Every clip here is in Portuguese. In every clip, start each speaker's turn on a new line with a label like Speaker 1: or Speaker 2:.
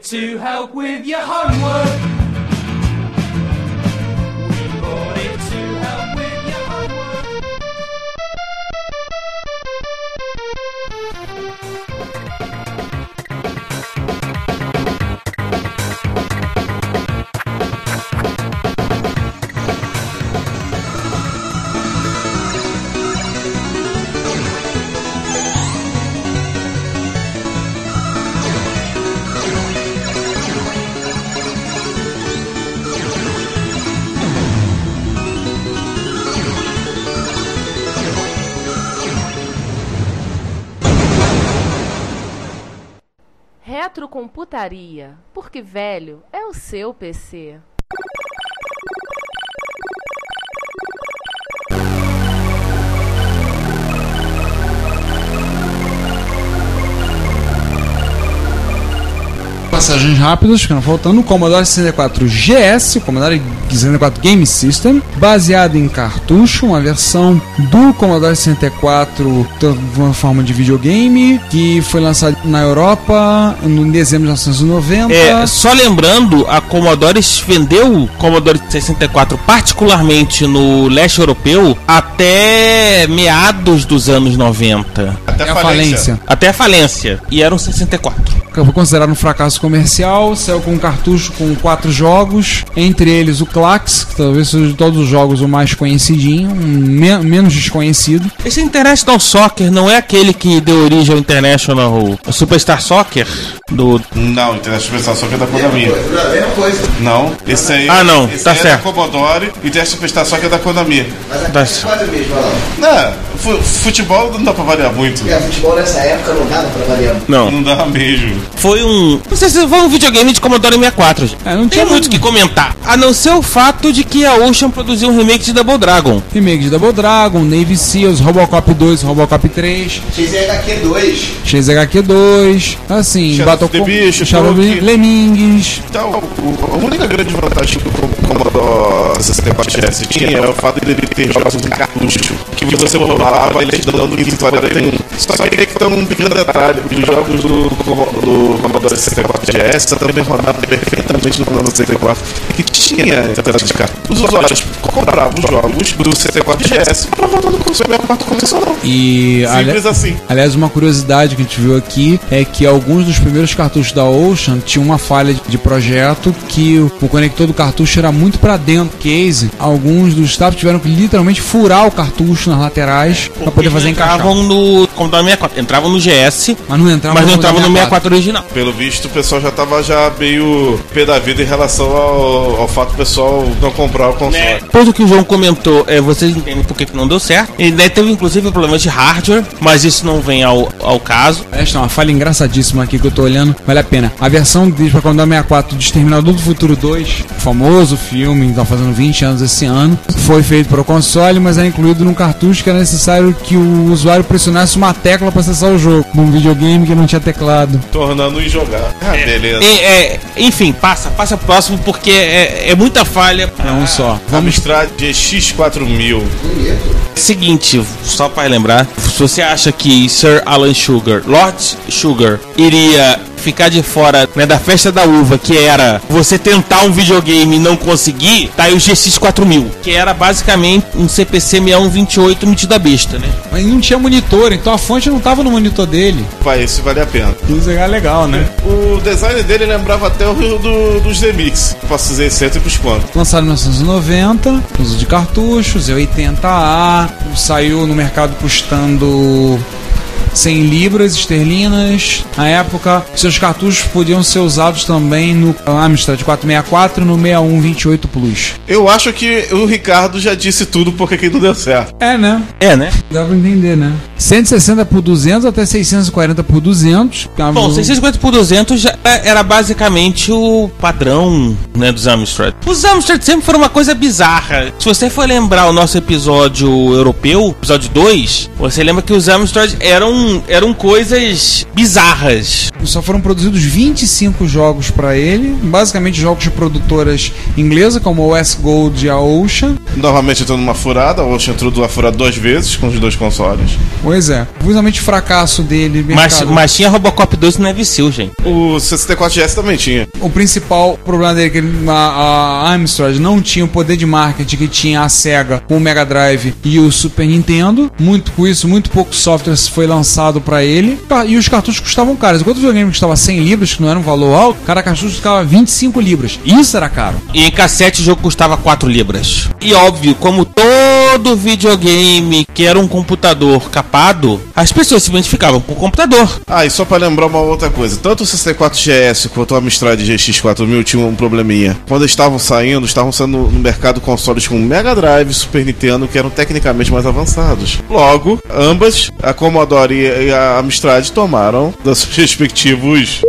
Speaker 1: it to help with your homework. We bought it to help with your homework.
Speaker 2: Retrocomputaria, porque velho é o seu PC.
Speaker 3: Passagens rápidas, ficando faltando. O Commodore 64 GS, o Commodore 64 Game System, baseado em cartucho, uma versão do Commodore 64 de uma forma de videogame, que foi lançado na Europa em dezembro de 1990.
Speaker 4: Só lembrando, a Commodore vendeu o Commodore 64 particularmente no leste europeu até meados dos anos 90.
Speaker 3: Até a falência.
Speaker 4: Até a falência. E era um 64.
Speaker 3: Foi considerado um fracasso comercial, saiu com um cartucho com 4 jogos, entre eles o Klax, que talvez seja de todos os jogos o mais conhecidinho, menos desconhecido.
Speaker 4: Esse International Soccer não é aquele que deu origem ao International Superstar Soccer?
Speaker 5: Não, International Superstar Soccer é da Konami.
Speaker 6: É a mesma coisa.
Speaker 5: Não, esse aí,
Speaker 4: não,
Speaker 5: esse
Speaker 4: tá
Speaker 5: aí
Speaker 4: certo.
Speaker 5: É da Commodore e International Superstar Soccer é da Konami.
Speaker 6: Mas aqui é quase o mesmo, olha lá.
Speaker 5: Futebol não dá pra variar muito.
Speaker 6: Futebol nessa época não dava pra variar.
Speaker 5: Não dá mesmo.
Speaker 4: Foi não sei se foi um videogame de Commodore 64.
Speaker 3: Não
Speaker 4: tinha muito o que comentar. A não ser o fato de que a Ocean produziu um remake de Double Dragon.
Speaker 3: Remake de Double Dragon, Navy Seals, Robocop 2, Robocop 3, XHQ 2, assim,
Speaker 5: Shadow of the Beast,
Speaker 3: Lemmings.
Speaker 5: Então, a única grande vantagem que o Commodore 64 GS tinha era o fato dele ter jogos em cartucho, que você rolava e ele te dando 541. Só que tem um pequeno detalhe, os jogos do Commodore 64 GS também rodavam perfeitamente no Commodore 64, que tinha entrada de cartucho. Os usuários compravam os jogos do 64 GS para rodar no 64 convencional.
Speaker 3: E
Speaker 5: simples assim.
Speaker 3: Aliás, uma curiosidade que a gente viu aqui é que alguns dos primeiros cartuchos da Ocean tinham uma falha de projeto, que o conector do cartucho era muito para dentro do case. Alguns dos staff tiveram que literalmente furar o cartucho nas laterais para poder fazer encaixar.
Speaker 4: Entravam no Commodore 64, entravam no GS,
Speaker 3: mas não entravam
Speaker 4: no 64 original.
Speaker 5: Pelo visto, o pessoal já tava meio pé da vida em relação ao fato do pessoal não comprar o console.
Speaker 4: Depois do que o João comentou, vocês entendem por que não deu certo. Ele teve inclusive problemas de hardware, mas isso não vem ao caso.
Speaker 3: Esta é uma falha engraçadíssima aqui que eu tô olhando, vale a pena. A versão de Commodore 64 de Exterminador do Futuro 2, famoso filme, que tá fazendo 20 anos esse ano, foi feito para o console, mas era incluído num cartucho que era necessário que o usuário pressionasse uma tecla para acessar o jogo, num videogame que não tinha teclado.
Speaker 5: Tornando injogável. Beleza.
Speaker 4: Enfim, passa pro próximo, porque é muita falha.
Speaker 3: É um só.
Speaker 5: Amstrad GX4000.
Speaker 4: Seguinte, só para lembrar, se você acha que Sir Alan Sugar, Lord Sugar, iria ficar de fora, né, da festa da uva, que era você tentar um videogame e não conseguir, tá aí o GX4000, que era basicamente um CPC 6128 metido a besta, né?
Speaker 3: Mas não tinha monitor, então a fonte não tava no monitor dele.
Speaker 5: Esse vale a pena.
Speaker 3: Isso é legal, né?
Speaker 5: O design dele lembrava até o dos Z-Mix. Posso dizer excêntricos quanto.
Speaker 3: Lançado em 1990, uso de cartuchos, Z80A, saiu no mercado custando 100 libras esterlinas. Na época, seus cartuchos podiam ser usados também no Amstrad 464 e no 6128 Plus.
Speaker 5: Eu acho que o Ricardo já disse tudo porque que não deu certo.
Speaker 3: É, né? Dá pra entender, né? 160 por 200 até 640 por 200.
Speaker 4: Bom, 640 por 200 já era basicamente o padrão, né, dos Amstrad. Os Amstrad sempre foram uma coisa bizarra. Se você for lembrar o nosso episódio europeu, episódio 2, você lembra que os Amstrad eram coisas bizarras.
Speaker 3: Só foram produzidos 25 jogos para ele, basicamente jogos de produtoras inglesas como a West Gold e a Ocean.
Speaker 5: novamente entrou numa furada, ou entrou numa furada 2 vezes com os 2 consoles.
Speaker 3: Pois é. Visivelmente o fracasso dele.
Speaker 4: Mas tinha Robocop 2 no Neve Seal, gente.
Speaker 5: O 64GS também tinha.
Speaker 3: O principal problema dele é que a Amstrad não tinha o poder de marketing que tinha a Sega com o Mega Drive e o Super Nintendo. Muito com isso, muito pouco software foi lançado pra ele. E os cartuchos custavam caros. Enquanto o videogame custava 100 libras, que não era um valor alto, cada cartucho custava 25 libras. Isso era caro.
Speaker 4: E em cassete o jogo custava 4 libras. E óbvio, como todo videogame que era um computador capado, as pessoas se identificavam com o computador.
Speaker 5: Ah, e só pra lembrar uma outra coisa, tanto o 64GS quanto o Amstrad GX4000 tinham um probleminha. Quando estavam saindo no mercado consoles com Mega Drive e Super Nintendo, que eram tecnicamente mais avançados. Logo, ambas, a Commodore e a Amstrad, tomaram dos seus respectivos...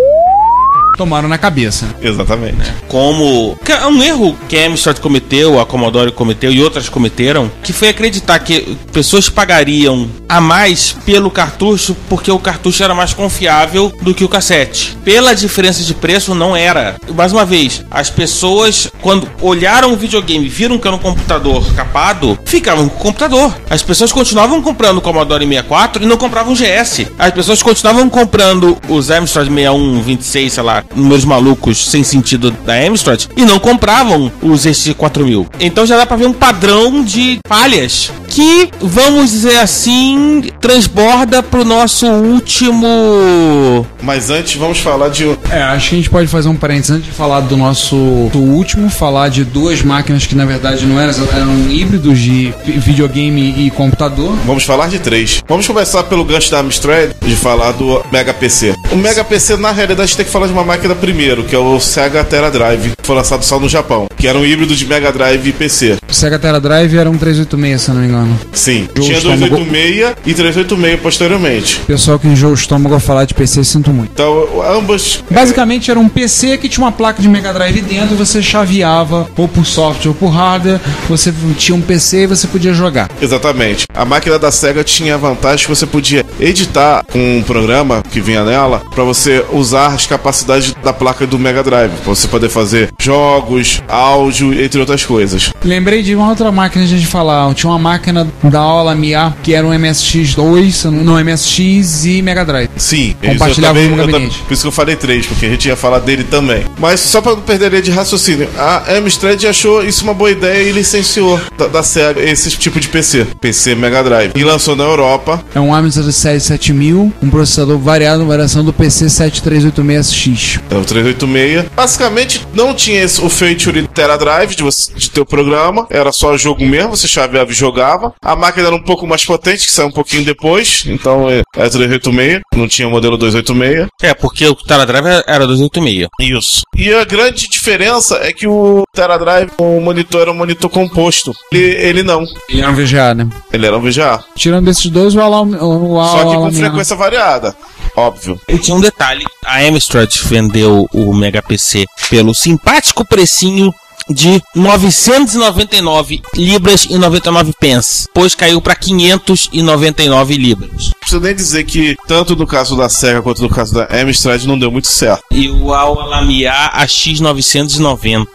Speaker 3: Tomaram na cabeça.
Speaker 5: Exatamente.
Speaker 4: Como um erro que a Amstrad cometeu, a Commodore cometeu e outras cometeram, que foi acreditar que pessoas pagariam a mais pelo cartucho porque o cartucho era mais confiável do que o cassete. Pela diferença de preço, não era. Mais uma vez, as pessoas, quando olharam o videogame e viram que era um computador capado, ficavam com o computador. As pessoas continuavam comprando o Commodore 64 e não compravam o GS. As pessoas continuavam comprando os Amstrad 61, 26, sei lá, números malucos sem sentido da Amstrad e não compravam os ST4000. Então já dá pra ver um padrão de falhas que, vamos dizer assim, transborda pro nosso último...
Speaker 5: Mas antes vamos falar de...
Speaker 3: Acho que a gente pode fazer um parênteses antes de falar do nosso último, falar de 2 máquinas que na verdade não eram híbridos de videogame e computador.
Speaker 5: Vamos falar de 3. Vamos começar pelo gancho da Amstrad de falar do Mega PC. O Mega PC, na realidade, tem que falar de uma máquina primeiro, que é o Sega Terra Drive, que foi lançado só no Japão, que era um híbrido de Mega Drive e PC.
Speaker 3: O Sega Terra Drive era um 386, se eu não me engano.
Speaker 5: Sim, tinha 286 e 386 posteriormente.
Speaker 3: Pessoal que enjoa o estômago a falar de PC, sinto muito.
Speaker 5: Então, ambas...
Speaker 3: Basicamente era um PC que tinha uma placa de Mega Drive dentro, você chaveava ou por software ou por hardware, você tinha um PC e você podia jogar.
Speaker 5: Exatamente. A máquina da Sega tinha a vantagem que você podia editar com um programa que vinha nela para você usar as capacidades da placa do Mega Drive, para você poder fazer jogos, áudio, entre outras coisas.
Speaker 3: Lembrei de uma outra máquina de falar, tinha uma máquina da Alamiya que era um MSX2, não, MSX e Mega Drive.
Speaker 5: Sim,
Speaker 3: compartilhava no gabinete.
Speaker 5: Por isso que eu falei 3, porque a gente ia falar dele também. Mas só para não perder a linha de raciocínio, a Amstrad achou isso uma boa ideia e licenciou da Sega esse tipo de PC Mega Drive, e lançou na Europa.
Speaker 3: É um Amstrad 7000, um processador variado, variação do PC 7386X.
Speaker 5: É o 386. Basicamente não tinha o feature Terra Drive de ter o programa, era só jogo mesmo, você chaveava e jogava. A máquina era um pouco mais potente, que saiu um pouquinho depois, então é 386, não tinha o modelo 286.
Speaker 4: Porque o Terra Drive era 286.
Speaker 5: Isso. E a grande diferença é que o Terra Drive, o monitor era um monitor composto. Ele não.
Speaker 3: Ele era um VGA, né?
Speaker 5: Ele era um VGA.
Speaker 3: Tirando desses dois,
Speaker 5: Só que com frequência variada. Óbvio.
Speaker 4: E tinha um detalhe, a Amstrad vendeu o Mega PC pelo simpático precinho de 999 libras e 99 pence, pois caiu para 599 libras.
Speaker 5: Não preciso nem dizer que tanto no caso da Sega quanto no caso da Amstrad não deu muito certo.
Speaker 4: E o Alamiya AX990.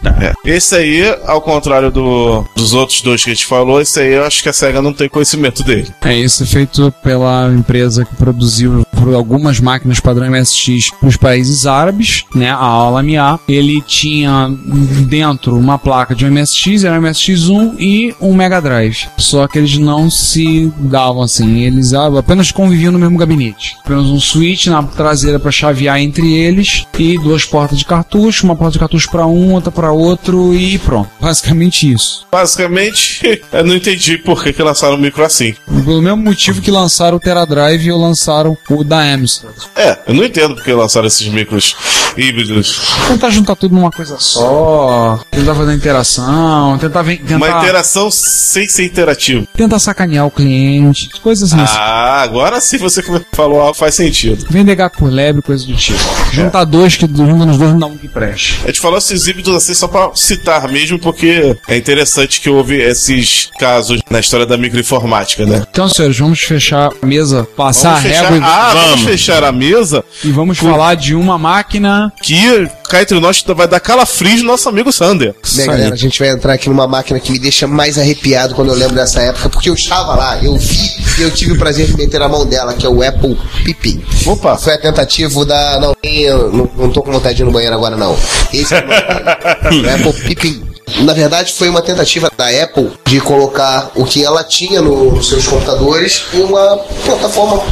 Speaker 5: Esse aí, ao contrário dos outros dois que a gente falou, esse aí eu acho que a Sega não tem conhecimento dele.
Speaker 3: Isso é feito pela empresa que produziu algumas máquinas padrão MSX nos países árabes, né? A Alamiya. Ele tinha dentro uma placa de um MSX, era um MSX1 e um Mega Drive. Só que eles não se davam assim, eles apenas conviviam no mesmo gabinete. Apenas um switch na traseira para chavear entre eles e 2 portas de cartucho, uma porta de cartucho para um, outra para outro e pronto. Basicamente isso.
Speaker 5: Basicamente, eu não entendi por que lançaram o micro assim.
Speaker 3: Pelo mesmo motivo que lançaram o Terra Drive ou lançaram o da Amstrad.
Speaker 5: Eu não entendo porque lançaram esses micros híbridos.
Speaker 3: Tentar juntar tudo numa coisa só, tentar fazer interação, tentar
Speaker 5: uma interação sem ser interativo.
Speaker 3: Tentar sacanear o cliente, coisas assim.
Speaker 5: Agora sim você falou algo faz sentido.
Speaker 3: Vender gato por lebre, coisa do tipo. Juntar dois que juntam nos dois não dá um que preste.
Speaker 5: A gente falou esses híbridos assim só pra citar mesmo, porque é interessante que houve esses casos na história da microinformática, né?
Speaker 3: Então, senhores, vamos fechar a mesa, passar a régua
Speaker 5: vamos fechar a mesa
Speaker 3: e vamos falar de uma máquina
Speaker 5: que, cá entre nós, vai dar calafrios no nosso amigo Sander.
Speaker 7: Bem, galera, a gente vai entrar aqui numa máquina que me deixa mais arrepiado quando eu lembro dessa época, porque eu estava lá, eu vi e eu tive o prazer de meter a mão dela, que é o Apple Pippin.
Speaker 5: Opa!
Speaker 7: Foi a tentativa da... Não tô com vontade de ir no banheiro agora, não. Esse é o Apple Pippin. Na verdade, foi uma tentativa da Apple de colocar o que ela tinha nos seus computadores em uma plataforma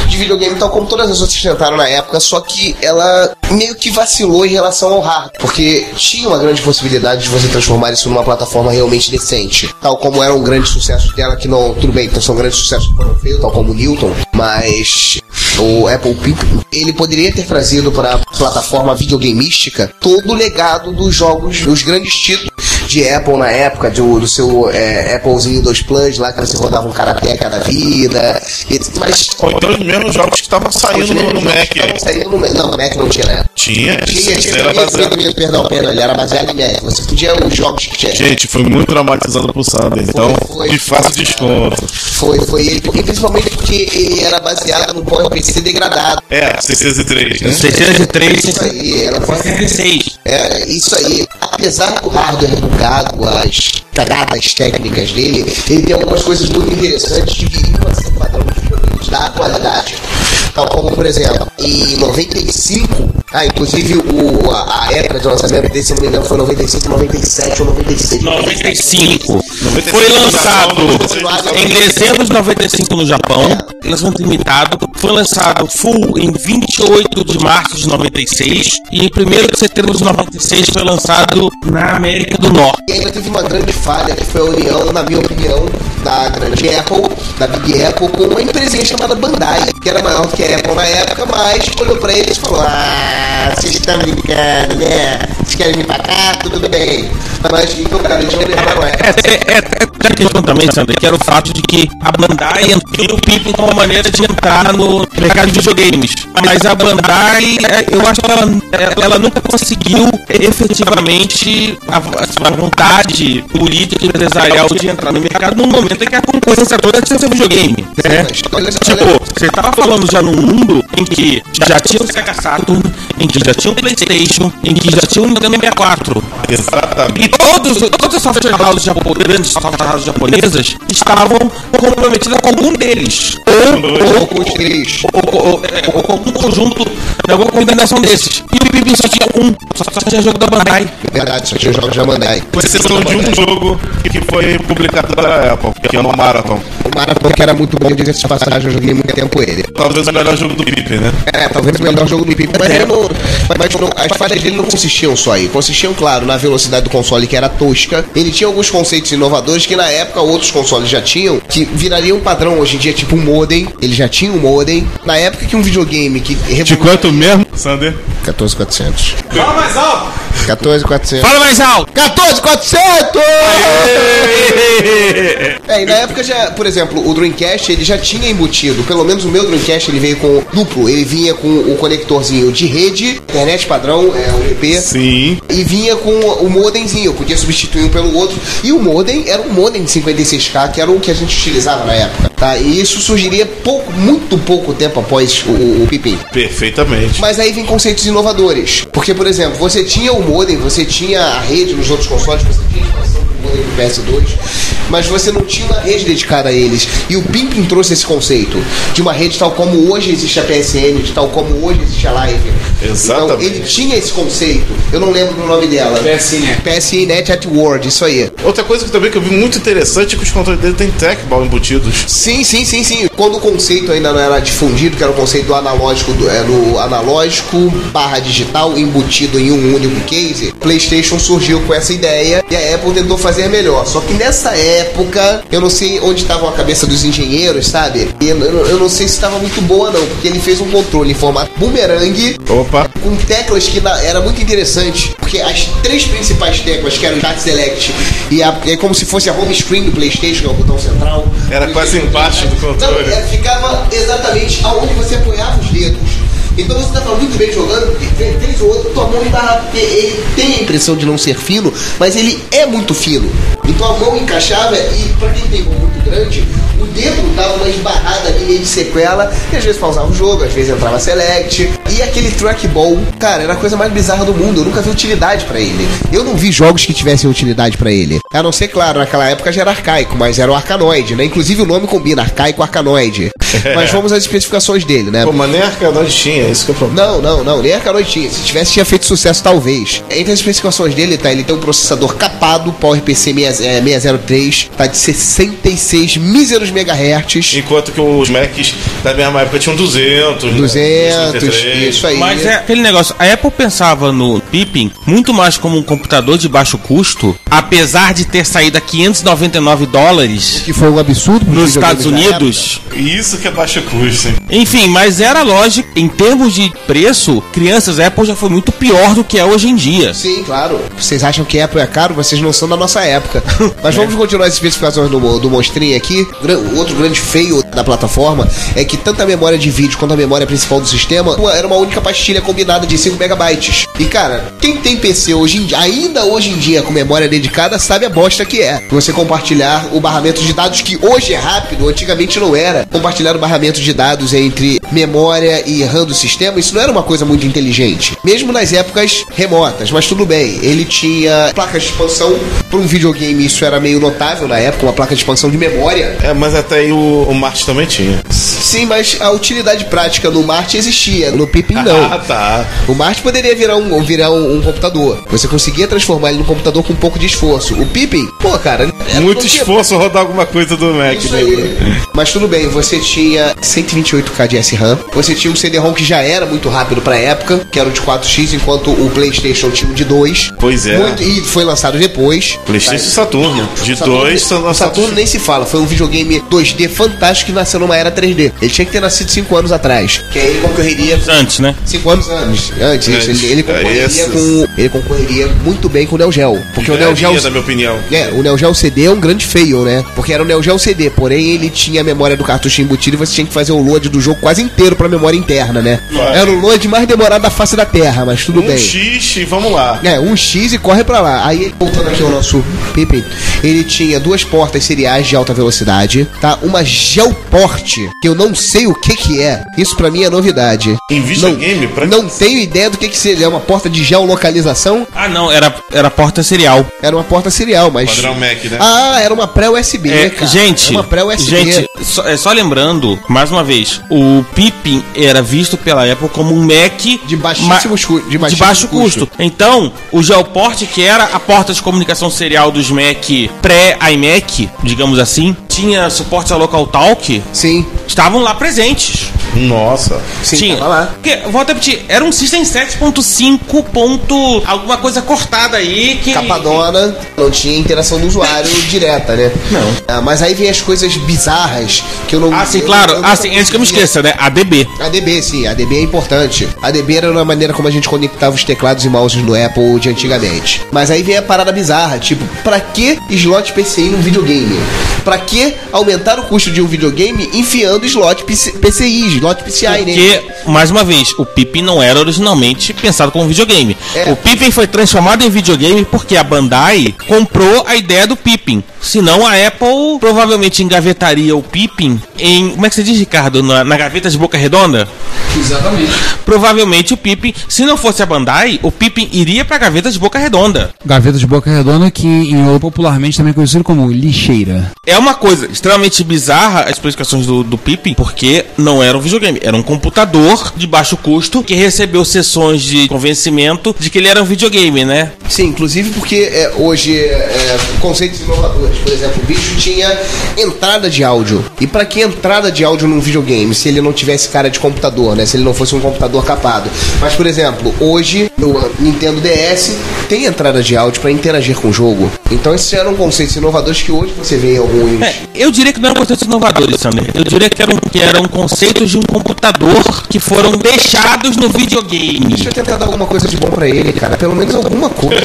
Speaker 7: de videogame, tal como todas as outras tentaram na época, só que ela meio que vacilou em relação ao hardware, porque tinha uma grande possibilidade de você transformar isso numa plataforma realmente decente, tal como eram grandes sucessos dela, que não, tudo bem, então são grandes sucessos que foram feios, tal como o Newton, mas o Apple Pippin, ele poderia ter trazido para a plataforma videogameística todo o legado dos jogos, dos grandes títulos de Apple na época, do seu Applezinho 2 Plus lá, que você rodava um Karateka da vida, mas...
Speaker 5: Ou então os mesmos jogos que estavam saindo no Mac.
Speaker 7: Não, no Mac não tinha, né?
Speaker 5: Tinha.
Speaker 7: Perdão, ele era baseado em Mac. Você podia os jogos que tinha.
Speaker 5: Gente, foi muito traumatizado pro Sander, então de fácil desconto.
Speaker 7: Foi ele, e principalmente porque ele era baseado no PowerPC degradado.
Speaker 5: 603, né?
Speaker 4: 603,
Speaker 7: Isso aí, era
Speaker 4: 606.
Speaker 7: Isso aí. Apesar do hardware bugado, as cagadas técnicas dele, ele tem algumas coisas muito interessantes que viriam a ser padrão de videogames da atualidade. Tal como, por exemplo, em 95, inclusive a época de lançamento desse, se não me engano, foi 95, 97 ou 96.
Speaker 4: 95. Foi lançado em dezembro de 95 no Japão, lançamento limitado. Foi lançado full em 28 de março de 96 e em 1º de setembro de 96 foi lançado na América do Norte.
Speaker 7: E ainda teve uma grande falha, que foi a união, na minha opinião, da grande Apple, da Big Apple, com uma empresinha chamada Bandai, que era maior do que a Apple na época, mas olhou pra eles e falou: vocês estão brincando, né? Vocês querem me pagar? Tudo bem. Mas então, cara, eles não levaram
Speaker 4: Já que questão também, Sander, que era o fato de que a Bandai entrou o Pippin como uma maneira de entrar no mercado de videogames. Mas a Bandai, eu acho que ela nunca conseguiu efetivamente a vontade política e empresarial de entrar no mercado num momento em que a concorrência toda tinha seu videogame. Né? Tipo, você tava falando já num mundo em que já tinha o Sega Saturn, em que já tinha o PlayStation, em que já tinha o Nintendo 64.
Speaker 5: Exatamente.
Speaker 4: E todas as software houses grandes software houses japonesas estavam comprometidas com algum deles. Ou com os três. Ou com algum conjunto, alguma combinação desses. E o Pippin só tinha só tinha jogo da Bandai.
Speaker 7: Verdade, só tinha jogos da Bandai.
Speaker 5: Com exceção de um jogo que foi publicado pela Apple, que é o Marathon.
Speaker 7: O Marathon, que era muito bom, diga-se de passagem, eu joguei muito tempo ele.
Speaker 5: Talvez o melhor jogo do Pippin, né?
Speaker 7: Talvez o melhor jogo do Pippin, mas as falhas dele não consistiam só aí. Consistiam, claro, na velocidade do console, que era tosca. Ele tinha alguns conceitos inovadores que na época outros consoles já tinham, que virariam um padrão hoje em dia, tipo um modem. Ele já tinha um modem. Na época que um videogame que...
Speaker 5: De quanto mesmo, Sander?
Speaker 7: 14.400.
Speaker 1: Fala mais alto!
Speaker 7: 14.400.
Speaker 4: Fala mais alto!
Speaker 7: 14.400! E na época já, por exemplo, o Dreamcast ele já tinha embutido, pelo menos o meu Dreamcast ele veio com duplo, ele vinha com o conectorzinho de rede, internet padrão, UDP.
Speaker 5: Sim.
Speaker 7: E vinha com o modemzinho, eu podia substituir um pelo outro. E o modem era um modem de 56K, que era o que a gente utilizava na época, tá? E isso surgiria muito pouco tempo após o Pippin.
Speaker 5: Perfeitamente.
Speaker 7: Mas aí vem conceitos inovadores. Porque, por exemplo, você tinha o modem, você tinha a rede nos outros consoles, você tinha expansão do modem do PS2, mas você não tinha uma rede dedicada a eles. E o Pippin trouxe esse conceito de uma rede tal como hoje existe a PSN, de tal como hoje existe a Live.
Speaker 5: Exatamente.
Speaker 7: Então, ele tinha esse conceito. Eu não lembro do nome dela. PSNet at Word, isso aí.
Speaker 5: Outra coisa que também que eu vi muito interessante é que os controles dele tem trackball embutidos.
Speaker 7: Sim. Quando o conceito ainda não era difundido, que era o conceito do analógico, do analógico / digital embutido em um único case, PlayStation surgiu com essa ideia e a Apple tentou fazer melhor. Só que nessa época, eu não sei onde estava a cabeça dos engenheiros, sabe? E eu não sei se estava muito boa não, porque ele fez um controle em formato boomerang.
Speaker 5: Opa.
Speaker 7: Com teclas que era muito interessante, porque as três principais teclas, que eram o Start Select e é como se fosse a home screen do PlayStation, que é o botão central.
Speaker 5: Era quase embaixo do controle.
Speaker 7: Não, ficava exatamente aonde você apoiava os dedos. Então você estava muito bem jogando, vez ou outra tua mão estava. Ele tem a impressão de não ser fino, mas ele é muito fino. Então a mão encaixava e, pra quem tem mão muito grande, o dedo dava uma esbarrada ali meio de sequela e às vezes pausava o jogo, às vezes entrava select. E aquele trackball, cara, era a coisa mais bizarra do mundo. Eu nunca vi utilidade pra ele. Eu não vi jogos que tivessem utilidade pra ele. A não ser, claro, naquela época já era arcaico, mas era o Arkanoid, né? Inclusive o nome combina, arcaico Arkanoid. Mas vamos às especificações dele, né?
Speaker 5: Pô, mas nem Arkanoid tinha, isso que eu problema.
Speaker 7: Não, nem Arkanoid tinha. Se tivesse, tinha feito sucesso, talvez. Entre as especificações dele, tá? Ele tem um processador capado, PowerPC 603, tá? De 66 míseros megahertz.
Speaker 5: Enquanto que os Macs da mesma época tinham 200,
Speaker 7: 200, isso aí.
Speaker 4: Mas é aquele negócio, a Apple pensava no Pippin muito mais como um computador de baixo custo, apesar de ter saído a $599
Speaker 7: que foi um absurdo
Speaker 4: nos Estados Unidos.
Speaker 5: Isso que é baixo custo, hein?
Speaker 4: Enfim, mas era lógico, em termos de preço, crianças, a Apple já foi muito pior do que é hoje em dia.
Speaker 7: Sim, claro. Vocês acham que Apple é caro? Vocês não são da nossa época. Mas vamos continuar as especificações do monstrinho aqui. O outro grande feio da plataforma é que tanto a memória de vídeo quanto a memória principal do sistema era uma única pastilha combinada de 5 megabytes. E cara, quem tem PC hoje em dia, ainda hoje em dia com memória dedicada, sabe a bosta que é. Você compartilhar o barramento de dados, que hoje é rápido, antigamente não era. Compartilhar o barramento de dados entre memória e RAM do sistema, isso não era uma coisa muito inteligente. Mesmo nas épocas remotas, mas tudo bem. Ele tinha placas de expansão. Para um videogame isso era meio notável na época, uma placa de expansão de memória.
Speaker 5: É, mas até aí o Mart também tinha.
Speaker 7: Sim, mas a utilidade prática no Mart existia, no Pippin não.
Speaker 5: Ah, tá.
Speaker 7: O Mart poderia virar um computador. Você conseguia transformar ele num computador com um pouco de esforço. O Pippin, pô, cara...
Speaker 5: Muito esforço rodar alguma coisa do Mac,
Speaker 7: isso
Speaker 5: né?
Speaker 7: Aí. Mas tudo bem, você tinha 128K de SRAM, você tinha um CD-ROM que já era muito rápido pra época, que era o de 4x, enquanto o PlayStation tinha um de 2.
Speaker 5: Pois é.
Speaker 7: E foi lançado depois.
Speaker 5: PlayStation e Saturno. De 2,
Speaker 7: Saturno nem se fala. Foi um videogame 2D fantástico que nasceu numa era 3D. Ele tinha que ter nascido 5 anos atrás. Que aí ele concorreria...
Speaker 4: Antes, né?
Speaker 7: 5 anos antes. Isso. Ele concorreria muito bem com o Neo Geo. Porque o Neo Geo...
Speaker 5: na minha opinião.
Speaker 7: O Neo Geo CD é um grande fail, né? Porque era o Neo Geo CD, porém ele tinha a memória do cartucho embutido e você tinha que fazer o load do jogo quase inteiro pra memória interna, né?
Speaker 5: Vai.
Speaker 7: Era o load mais demorado da face da Terra, mas tudo bem.
Speaker 5: 1x e vamos lá.
Speaker 7: 1x e corre pra lá. Aí, voltando aqui ao nosso Pippin, ele tinha 2 portas seriais de alta velocidade, tá? Uma Geoport, que eu não sei o que é. Isso pra mim é novidade.
Speaker 5: Em videogame?
Speaker 7: Não tenho ideia do que seja. É uma porta de geolocalização?
Speaker 4: Ah, não, era porta serial.
Speaker 7: Era uma porta serial, mas...
Speaker 5: Padrão Mac, né?
Speaker 7: Ah, era uma pré-USB, cara.
Speaker 4: Gente,
Speaker 7: era uma pré-USB.
Speaker 4: Gente, só lembrando, mais uma vez, o Pippin era visto pela Apple como um Mac
Speaker 7: de baixo custo.
Speaker 4: Então, o Geoport, que era a porta de comunicação serial dos Mac pré-iMac, digamos assim, tinha suporte a Local Talk.
Speaker 7: Sim.
Speaker 4: Estavam lá presentes.
Speaker 5: Nossa.
Speaker 7: Sim,
Speaker 4: tinha.
Speaker 7: tava lá.
Speaker 4: Porque, vou até repetir, era um System 7.5. Alguma coisa cortada aí que...
Speaker 7: Capadona, não tinha interação do usuário direta, né?
Speaker 4: Não.
Speaker 7: Mas aí vem as coisas bizarras que eu não...
Speaker 4: sim, claro. Antes que eu me esqueça, né? ADB.
Speaker 7: ADB, sim. ADB é importante. ADB era uma maneira como a gente conectava os teclados e mouses no Apple de antigamente. Mas aí vem a parada bizarra, tipo, pra que slot PCI num videogame? Pra que aumentar o custo de um videogame enfiando slot PCI, slot PCI, né?
Speaker 4: Porque, mais uma vez, o Pippin não era originalmente pensado como videogame. O Pippin foi transformado em videogame porque a Bandai comprou a ideia do Pippin. Senão a Apple provavelmente engavetaria o Pippin em... Como é que você diz, Ricardo? Na gaveta de boca redonda?
Speaker 3: Exatamente.
Speaker 4: Provavelmente o Pippin, se não fosse a Bandai, o Pippin iria pra gaveta de boca redonda.
Speaker 3: Gaveta de boca redonda, que popularmente também é conhecido como lixeira.
Speaker 4: É uma coisa extremamente bizarra as explicações do Pippin, porque não era um videogame, era um computador de baixo custo que recebeu sessões de convencimento de que ele era um videogame, né?
Speaker 7: Sim, inclusive porque hoje conceitos inovadores. Por exemplo, o bicho tinha entrada de áudio. E pra que entrada de áudio num videogame se ele não tivesse cara de computador, né? Se ele não fosse um computador capado. Mas, por exemplo, hoje no Nintendo DS tem entrada de áudio pra interagir com o jogo. Então esses eram conceitos inovadores que hoje você vê em alguns...
Speaker 4: eu diria que não eram conceitos inovadores, Sander. Eu diria que eram conceitos de um computador que foram deixados no videogame.
Speaker 7: Deixa eu tentar dar alguma coisa de bom pra ele, cara. Pelo menos alguma coisa.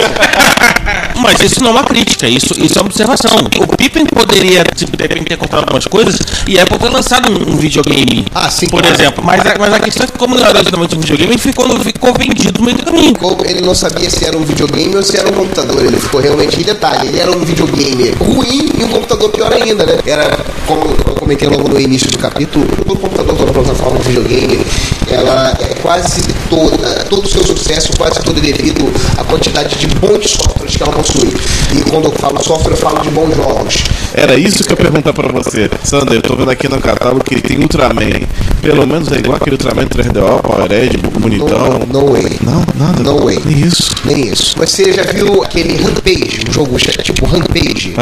Speaker 4: Mas isso não é uma crítica, isso é uma observação. O Pippen poderia, de repente, ter comprado algumas coisas e a Apple ter lançado um videogame,
Speaker 7: sim,
Speaker 4: por exemplo. Mas a questão é que, como não era exatamente um videogame, ele ficou vendido no meio do caminho.
Speaker 7: Ele não sabia se era um videogame ou se era um computador. Ele ficou realmente em detalhe. Ele era um videogame ruim e um computador pior ainda, né? Era, como eu comentei logo no início do capítulo, todo computador, toda plataforma de videogame, ela é quase todo o seu sucesso, quase todo devido à quantidade de bons softwares que ela possui. E quando eu falo software, eu falo de bons jogos.
Speaker 5: Era isso que eu ia perguntar pra você. Sander, eu tô vendo aqui no catálogo que tem Ultraman. Pelo menos é igual aquele Ultraman 3DO, PowerEd, bonitão.
Speaker 7: No way.
Speaker 5: Não, nada.
Speaker 7: No way.
Speaker 5: Nem isso.
Speaker 7: Nem isso. Você já viu aquele Rampage, um jogo tipo Rampage?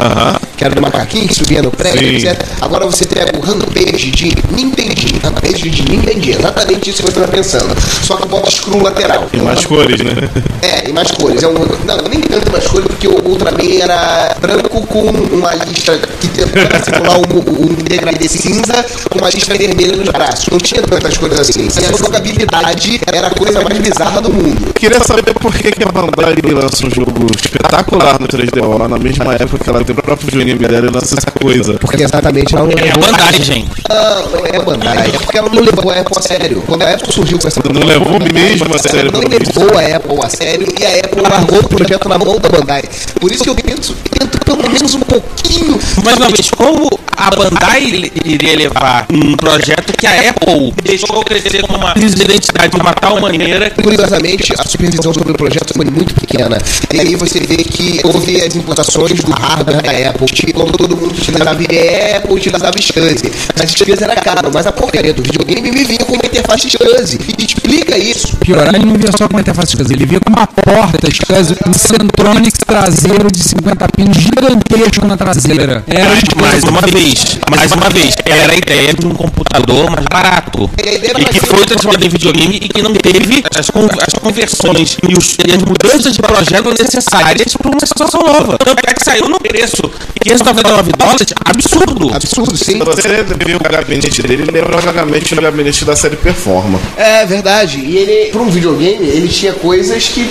Speaker 7: Que era do macaquinho que subia no prédio, etc. Agora você pega o Rampage de Nintendinho. Rampage de Nintendinho. Exatamente isso que você tá pensando. Só que bota scroll lateral.
Speaker 5: E mais cores, né?
Speaker 7: E mais cores. Não, nem tanto mais cores, porque o Ultraman era branco com uma lista que tentava simular um degradê cinza com uma lista vermelha nos braços. Não tinha tantas coisas assim. E a jogabilidade era a coisa mais bizarra do mundo.
Speaker 5: Queria saber por que a Bandai lança um jogo espetacular no 3DO na mesma época que ela tem o próprio videogame dela e lança essa coisa.
Speaker 7: Porque exatamente ela não
Speaker 4: É a Bandai, gente.
Speaker 7: Não é a Bandai. É porque ela não levou a Apple a sério. Quando a Apple surgiu com essa...
Speaker 5: Não levou mesmo a sério.
Speaker 7: Não levou a Apple a sério e a Apple largou o projeto na mão da Bandai. Por isso que eu tento pelo menos um pouquinho...
Speaker 4: Mais uma vez, como a Bandai iria levar um projeto que a Apple deixou crescer com uma crise de identidade de uma tal maneira...
Speaker 7: Curiosamente, a supervisão sobre o projeto foi muito pequena. E aí você vê que houve as importações do hardware da Apple. Como todo mundo utilizava IDE, Apple utilizava SCSI. Mas SCSI era caro, mas a porcaria do videogame me vinha com uma interface SCSI. E explica isso.
Speaker 3: Pior, ele não via só com uma interface SCSI, ele via com uma porta SCSI, um Centronics traseiro de 50 pinos gigantesco na traseira.
Speaker 4: Mais uma vez, era a ideia de um computador mais barato. E que foi transformado em videogame e que não teve as conversões e as mudanças de projeto necessárias para uma situação nova. Tanto é que saiu no preço $599, absurdo.
Speaker 7: Absurdo, sim.
Speaker 5: Se você viu o gabinete dele, ele lembra vagamente o gabinete da série Performa.
Speaker 7: É verdade. E ele, para um videogame, ele tinha coisas que,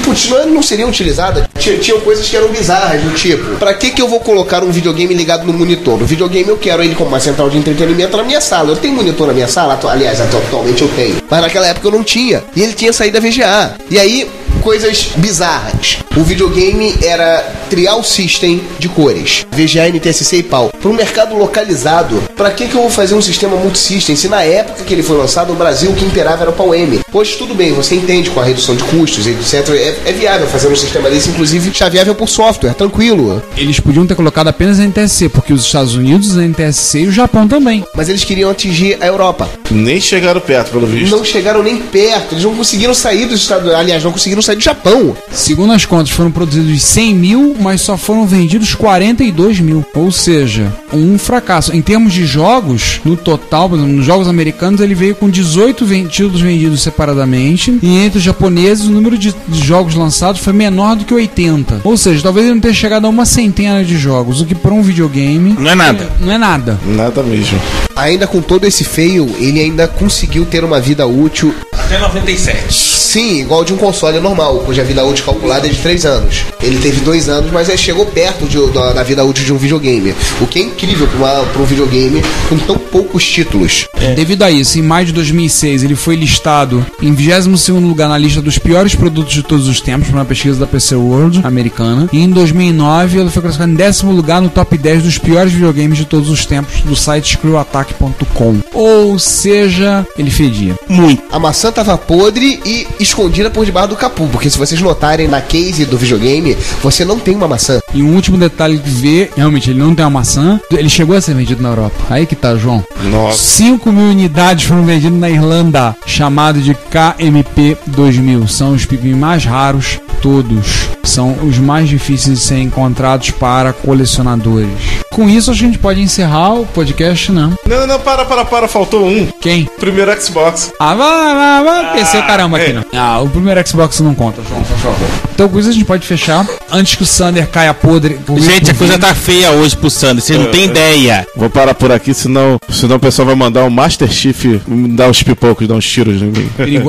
Speaker 7: não seriam utilizadas. Tinham coisas que eram bizarras, do tipo, pra que eu vou colocar um videogame ligado no monitor? O videogame eu quero ele como uma central de entretenimento na minha sala. Eu tenho monitor na minha sala, aliás, atualmente eu tenho. Mas naquela época eu não tinha. E ele tinha saída VGA. E aí, coisas bizarras. O videogame era Trial System de cores, VGA, NTSC e pau. Para um mercado localizado, pra que eu vou fazer um sistema multisystem se na época que ele foi lançado, o Brasil o que imperava era o pau M? Hoje tudo bem, você entende com a redução de custos, etc. É viável fazer um sistema desse, inclusive chaveável por software, tranquilo.
Speaker 3: Eles podiam ter colocado apenas a NTSC, porque os Estados Unidos, a NTSC e o Japão também.
Speaker 7: Mas eles queriam atingir a Europa.
Speaker 5: Nem chegaram perto, pelo visto.
Speaker 7: Não chegaram nem perto, eles não conseguiram sair dos Estados Unidos, aliás, não conseguiram sair do Japão.
Speaker 3: Segundo as contas, foram produzidos 100 mil, mas só foram vendidos 42 mil. Ou seja, um fracasso. Em termos de jogos, no total, por exemplo, nos jogos americanos, ele veio com 18 títulos vendidos separadamente. E entre os japoneses, o número de jogos lançados foi menor do que 80. Ou seja, talvez ele não tenha chegado a uma centena de jogos, o que para um videogame...
Speaker 4: Não é nada.
Speaker 3: Não é nada.
Speaker 5: Nada mesmo.
Speaker 7: Ainda com todo esse fail, ele ainda conseguiu ter uma vida útil...
Speaker 4: Até 97.
Speaker 7: Sim, igual de um console normal, cuja vida útil calculada é de 3 anos. Ele teve 2 anos, mas aí chegou perto da vida útil de um videogame. O que é incrível para um videogame com tão poucos títulos.
Speaker 3: Devido a isso, em maio de 2006, ele foi listado em 22º lugar na lista dos piores produtos de todos os tempos, por uma pesquisa da PC World americana. E em 2009, ele foi classificado em 10º lugar no top 10 dos piores videogames de todos os tempos do site screwattack.com. Ou seja, ele fedia.
Speaker 4: Muito.
Speaker 7: A maçã tava podre e escondida por debaixo do capô, porque se vocês notarem na case do videogame, você não tem uma maçã.
Speaker 3: E um último detalhe que vê, realmente ele não tem uma maçã, ele chegou a ser vendido na Europa. Aí que tá, João.
Speaker 5: Nossa.
Speaker 3: 5 mil unidades foram vendidas na Irlanda, chamado de KMP 2000. São os pipins mais raros, todos. São os mais difíceis de serem encontrados para colecionadores. com isso a gente pode encerrar o podcast, né?
Speaker 5: Não, para, faltou um.
Speaker 3: Quem?
Speaker 5: Primeiro Xbox.
Speaker 3: Vai, PC o caramba aqui, não. O primeiro Xbox não conta, João, por favor. Então com isso a gente pode fechar, antes que o Sander caia podre.
Speaker 4: Gente, a coisa tá feia hoje pro Sander, vocês não têm ideia.
Speaker 5: Vou parar por aqui, senão o pessoal vai mandar um Master Chief dar uns pipocos, dar uns tiros.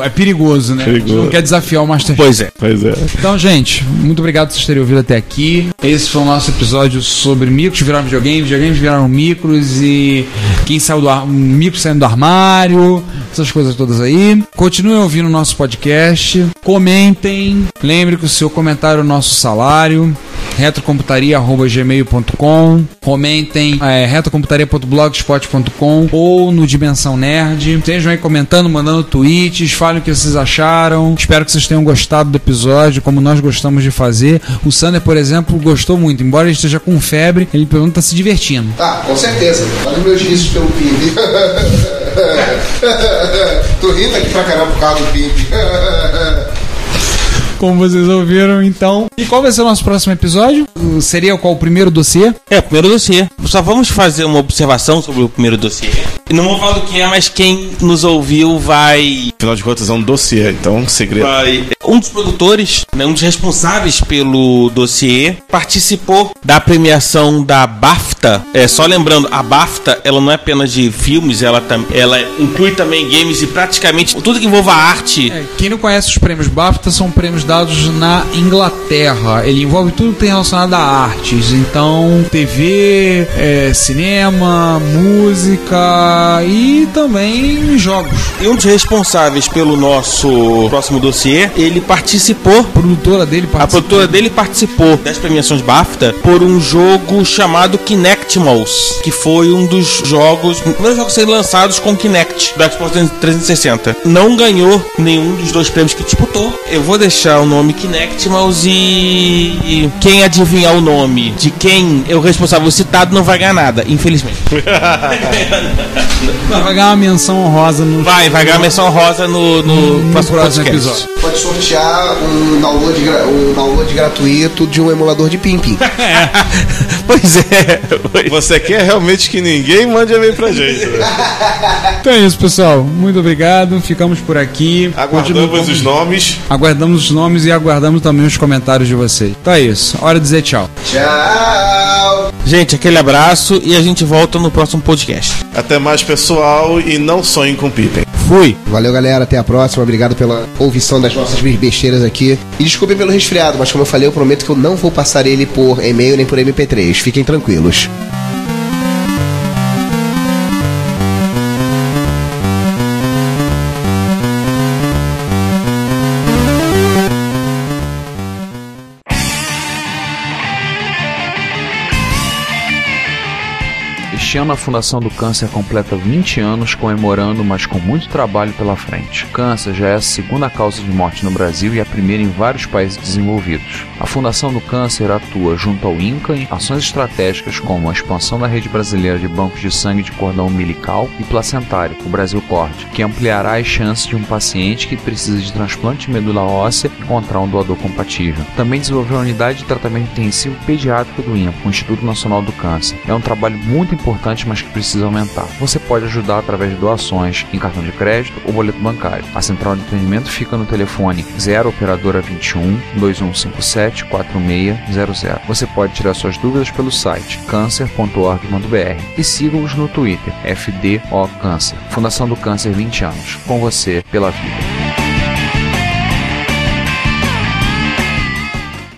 Speaker 3: É perigoso, né?
Speaker 5: Perigoso.
Speaker 3: Não quer desafiar o Master Chief.
Speaker 4: Pois é.
Speaker 3: Então, gente, muito obrigado por vocês terem ouvido até aqui. Esse foi o nosso episódio sobre micros viraram videogames viraram micros e quem saiu do micro saindo do armário, essas coisas todas aí. Continuem ouvindo o nosso podcast, comentem, lembre que o seu comentário é o nosso salário. retrocomputaria@gmail.com. Comentem retrocomputaria.blogspot.com ou no Dimensão Nerd. Estejam aí comentando, mandando tweets, falem o que vocês acharam. Espero que vocês tenham gostado do episódio, como nós gostamos de fazer. O Sander, por exemplo, gostou muito. Embora ele esteja com febre, ele pelo menos tá se divertindo.
Speaker 7: Ah, com certeza. Olha os meus riscos pelo PIB. Tô rindo aqui pra caramba por causa do PIB.
Speaker 3: Como vocês ouviram, então. E qual vai ser o nosso próximo episódio? Seria qual o primeiro dossiê?
Speaker 4: O primeiro dossiê. Só vamos fazer uma observação sobre o primeiro dossiê. E não vou falar do que é, mas quem nos ouviu vai...
Speaker 5: Afinal de contas é um dossiê, então segredo.
Speaker 4: Um dos produtores, né, um dos responsáveis pelo dossiê, participou da premiação da BAFTA. Só lembrando, a BAFTA, ela não é apenas de filmes, ela inclui também games e praticamente tudo que envolva arte.
Speaker 3: Quem não conhece os prêmios BAFTA, são prêmios dados na Inglaterra. Ele envolve tudo que tem relacionado a artes. Então, TV, cinema, música e também jogos.
Speaker 4: E um dos responsáveis pelo nosso próximo dossiê, ele participou.
Speaker 3: A produtora dele participou
Speaker 4: das premiações BAFTA por um jogo chamado Kinectimals, que foi um dos primeiros jogos a serem lançados com Kinect da Xbox 360. Não ganhou nenhum dos dois prêmios que disputou. Eu vou deixar o nome Kinectimals e quem adivinhar o nome de quem é o responsável citado não vai ganhar nada, infelizmente.
Speaker 3: Vai ganhar uma menção honrosa no...
Speaker 4: Vai ganhar uma menção honrosa no próximo episódio.
Speaker 7: Pode sortear um download gratuito de um emulador de Pimpim.
Speaker 4: Pois é.
Speaker 5: Você quer realmente que ninguém mande e-mail pra gente, né?
Speaker 3: Então é isso, pessoal. Muito obrigado. Ficamos por aqui.
Speaker 5: Aguardamos os nomes.
Speaker 3: Aguardamos os nomes e aguardamos também os comentários de vocês. Então é isso. Hora de dizer tchau.
Speaker 7: Tchau.
Speaker 4: Gente, aquele abraço e a gente volta no próximo podcast.
Speaker 5: Até mais, pessoal, e não sonhem com Pippen.
Speaker 4: Fui.
Speaker 7: Valeu, galera. Até a próxima. Obrigado pela ouvição das nossas besteiras aqui. E desculpem pelo resfriado, mas como eu falei, eu prometo que eu não vou passar ele por e-mail nem por MP3. Fiquem tranquilos.
Speaker 8: Este ano a Fundação do Câncer completa 20 anos comemorando, mas com muito trabalho pela frente. O câncer já é a segunda causa de morte no Brasil e a primeira em vários países desenvolvidos. A Fundação do Câncer atua junto ao INCA em ações estratégicas como a expansão da rede brasileira de bancos de sangue de cordão umbilical e placentário, o Brasil Cord, que ampliará as chances de um paciente que precisa de transplante de medula óssea encontrar um doador compatível. Também desenvolveu a unidade de tratamento intensivo pediátrico do INCA, o Instituto Nacional do Câncer. É um trabalho muito importante, mas que precisa aumentar. Você pode ajudar através de doações em cartão de crédito ou boleto bancário. A central de atendimento fica no telefone 0 operadora 21 2157 4600. Você pode tirar suas dúvidas pelo site cancer.org.br e siga-os no Twitter FDO Câncer. Fundação do Câncer 20 anos. Com você pela vida.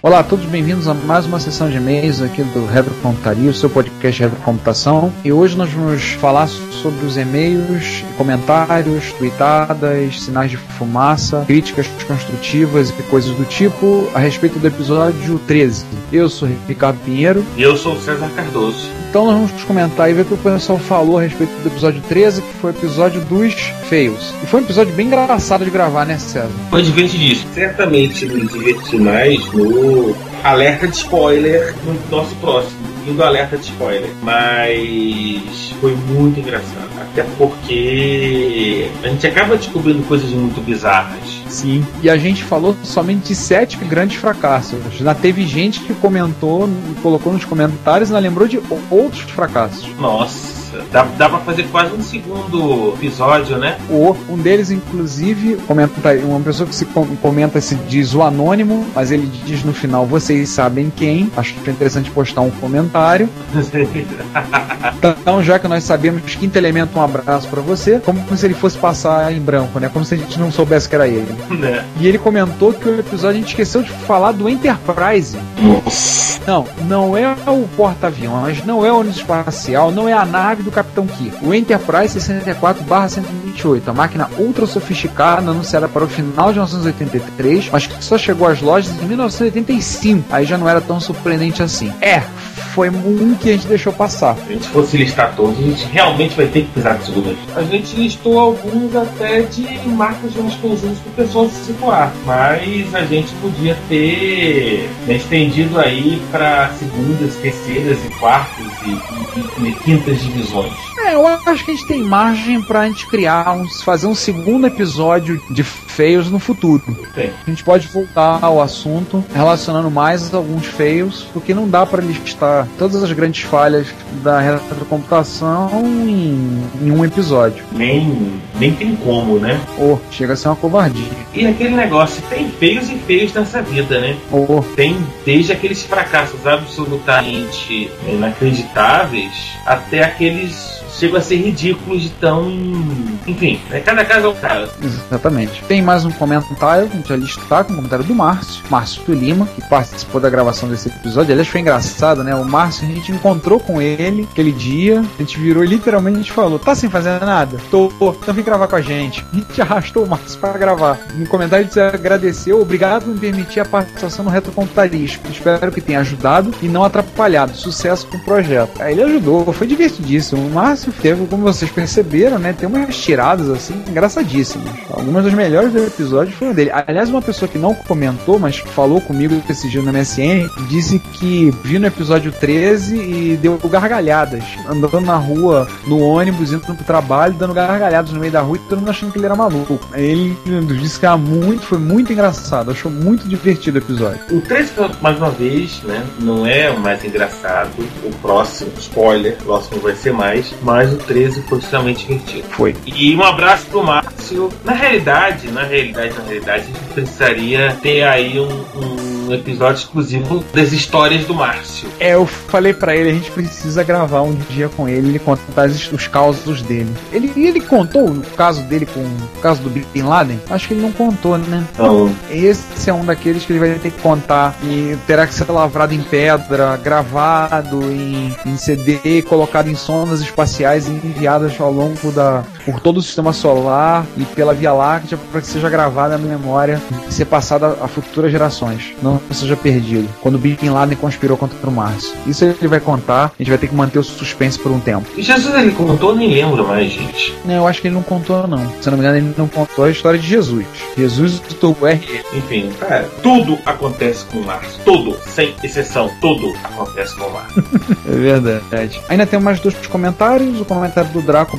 Speaker 9: Olá a todos, bem-vindos a mais uma sessão de e-mails aqui do Retrocomputaria, o seu podcast de retrocomputação. E hoje nós vamos falar sobre os e-mails, comentários, tweetadas, sinais de fumaça, críticas construtivas e coisas do tipo a respeito do episódio 13. Eu sou Ricardo Pinheiro.
Speaker 4: E eu sou César Cardoso.
Speaker 9: Então nós vamos comentar e ver o que o pessoal falou a respeito do episódio 13, que foi o episódio dos fails. E foi um episódio bem engraçado de gravar, né, César?
Speaker 4: Foi divertidíssimo. Certamente me diverti mais no alerta de spoiler no nosso próximo. seguindo o alerta de spoiler, mas foi muito engraçado. Até porque a gente acaba descobrindo coisas muito bizarras.
Speaker 9: Sim, e a gente falou somente de 7 grandes fracassos. Já teve gente que comentou, colocou nos comentários e não lembrou de outros fracassos.
Speaker 4: Nossa, dá pra fazer quase um segundo episódio, né?
Speaker 9: Um deles, inclusive, uma pessoa que comenta se diz o anônimo, mas ele diz no final, vocês sabem quem. Acho que é interessante postar um comentário. Então, já que nós sabemos, quinto elemento, um abraço pra você, como se ele fosse passar em branco, né? Como se a gente não soubesse que era ele.
Speaker 4: Né?
Speaker 9: E ele comentou que o episódio a gente esqueceu de falar do Enterprise. Não é o porta-aviões, não é o ônibus espacial, não é a nave do Capitão Kirk. O Enterprise 64/128, a máquina ultra sofisticada anunciada para o final de 1983, mas que só chegou às lojas em 1985. Aí já não era tão surpreendente assim. Foi um que a gente deixou passar.
Speaker 4: Se a gente fosse listar todos, a gente realmente vai ter que pisar de segunda. A gente listou alguns até de marcas de umas coisinhas para o pessoal se situar, mas a gente podia ter estendido aí para segundas, terceiras e quartas e quintas divisões.
Speaker 9: Eu acho que a gente tem margem pra gente fazer um segundo episódio de Fails no futuro.
Speaker 4: Tem.
Speaker 9: A gente pode voltar ao assunto relacionando mais alguns Fails, porque não dá pra listar todas as grandes falhas da retrocomputação em um episódio.
Speaker 4: Nem tem como, né?
Speaker 9: Chega a ser uma covardia.
Speaker 4: E aquele negócio, tem feios e feios nessa vida, né? Tem desde aqueles fracassos absolutamente inacreditáveis até aqueles chegam a ser ridículos de tão... Enfim, né? Cada caso é um caso.
Speaker 9: Exatamente. Tem mais um comentário, a gente vai listar com o comentário do Márcio Lima, que participou da gravação desse episódio. Aliás, foi engraçado, né? O Márcio, a gente encontrou com ele aquele dia, a gente virou e literalmente a gente falou, tá sem fazer nada? Tô, então vem gravar com a gente. A gente arrastou o Márcio para gravar. No comentário ele agradeceu, obrigado por me permitir a participação no Retrocomputarismo. Espero que tenha ajudado e não atrapalhado. Sucesso com o projeto. Aí ele ajudou, foi divertidíssimo. O Márcio teve, como vocês perceberam, né, tem umas tiradas assim engraçadíssimas. Algumas das melhores do episódio foram dele. Aliás, uma pessoa que não comentou, mas falou comigo esse dia no MSN, disse que viu no episódio 13 e deu gargalhadas, andando na rua, no ônibus, indo pro trabalho, dando gargalhadas no meio da rua e todo mundo achando que ele era maluco. Ele disse que foi muito engraçado, achou muito divertido o episódio.
Speaker 4: O 13, mais uma vez, né, não é o mais engraçado. O próximo, spoiler, o próximo vai ser mais, mas o 13 foi extremamente divertido.
Speaker 9: Foi.
Speaker 4: E um abraço pro Márcio. Na realidade, a gente precisaria ter aí um episódio exclusivo das histórias do Márcio.
Speaker 9: Eu falei pra ele, a gente precisa gravar um dia com ele contar os causos dele. Ele contou o caso dele com o caso do Bin Laden? Acho que ele não contou, né?
Speaker 4: Não.
Speaker 9: Esse é um daqueles que ele vai ter que contar e terá que ser lavrado em pedra, gravado em CD, colocado em sondas espaciais e enviadas ao longo por todo o sistema solar e pela Via Láctea para que seja gravada na memória e ser passada a futuras gerações. Não seja perdido. Quando o Bin Laden conspirou contra o Márcio. Isso ele vai contar, a gente vai ter que manter o suspense por um tempo.
Speaker 4: E Jesus ele contou? Nem lembro mais, gente.
Speaker 9: Não, eu acho que ele não contou, não. Se eu não me engano, ele não contou a história de Jesus. Jesus do R.
Speaker 4: Enfim, cara, tudo acontece com o Márcio. Tudo, sem exceção, tudo acontece com o Márcio.
Speaker 9: É verdade. Ainda tem mais 2 comentários. O comentário do Draco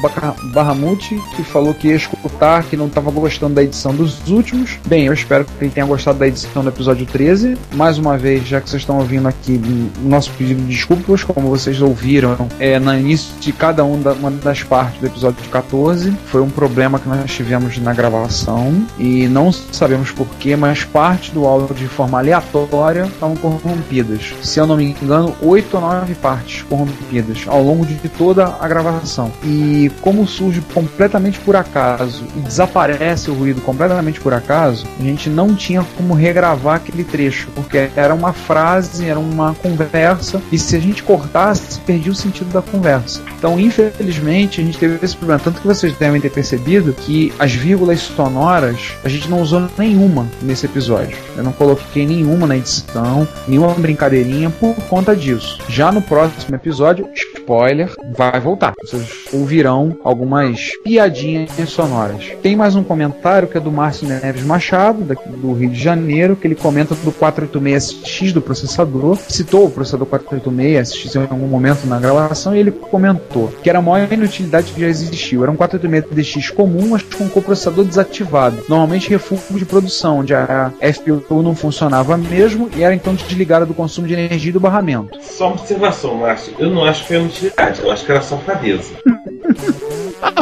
Speaker 9: Bahamut, que falou que ia escutar, que não estava gostando da edição dos últimos. Bem, eu espero que ele tenha gostado da edição do episódio 13. Mais uma vez, já que vocês estão ouvindo aqui o nosso pedido de desculpas, como vocês ouviram, no início de cada uma das partes do episódio 14, foi um problema que nós tivemos na gravação e não sabemos porquê, mas parte do áudio de forma aleatória estavam corrompidas. Se eu não me engano, 8 ou 9 partes corrompidas ao longo de toda a gravação. E como surge completamente por acaso e desaparece o ruído completamente por acaso, a gente não tinha como regravar aquele trecho, porque era uma frase, era uma conversa, e se a gente cortasse, perdia o sentido da conversa. Então, infelizmente, a gente teve esse problema. Tanto que vocês devem ter percebido que as vírgulas sonoras a gente não usou nenhuma nesse episódio. Eu não coloquei nenhuma na edição, nenhuma brincadeirinha por conta disso. Já no próximo episódio, spoiler, vai voltar. Vocês ouvirão algumas piadinhas sonoras. Tem mais um comentário que é do Márcio Neves Machado, do Rio de Janeiro, que ele comenta do 486SX do processador, citou o processador 486SX em algum momento na gravação, e ele comentou que era a maior inutilidade que já existiu. Era um 486DX comum, mas com o coprocessador desativado, normalmente refúgio de produção, onde a FPU não funcionava mesmo e era então desligada do consumo de energia e do barramento.
Speaker 4: Só uma observação, Márcio. Eu não acho que era inutilidade, eu acho que era safadeza.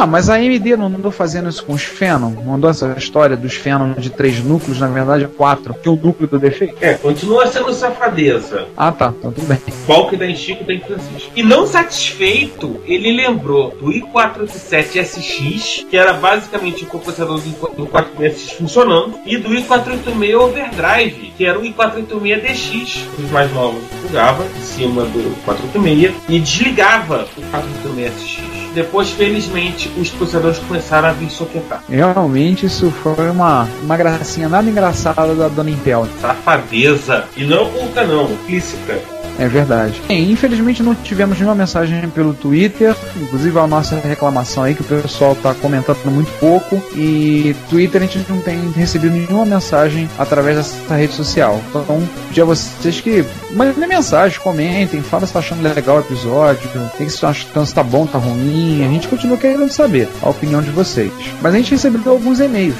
Speaker 9: Mas a AMD não andou fazendo isso com os Phenom? Não andou essa história dos Phenom de 3 núcleos, na verdade 4, que é o núcleo do defeito?
Speaker 4: Continua sendo safadeza.
Speaker 9: Tá, então tudo bem.
Speaker 4: Qual que dá em Chico, tem Francisco. E não satisfeito, ele lembrou do i487SX, que era basicamente o processador do 486SX funcionando, e do i486 Overdrive, que era o i486DX, que os mais novos plugavam em cima do 486 e desligava o 486SX. Depois, felizmente, os processadores começaram a vir soquetar.
Speaker 9: Realmente, isso foi uma gracinha nada engraçada da dona Intel.
Speaker 4: Safadeza. E não oculta, não. Implícita.
Speaker 9: É verdade. Infelizmente não tivemos nenhuma mensagem pelo Twitter, inclusive a nossa reclamação aí que o pessoal tá comentando muito pouco, e Twitter a gente não tem recebido nenhuma mensagem através dessa rede social. Então, pedir a vocês que mandem mensagem, comentem, falem se tá achando legal o episódio, o que vocês estão achando, se tá bom, tá ruim, a gente continua querendo saber a opinião de vocês. Mas a gente recebeu alguns e-mails.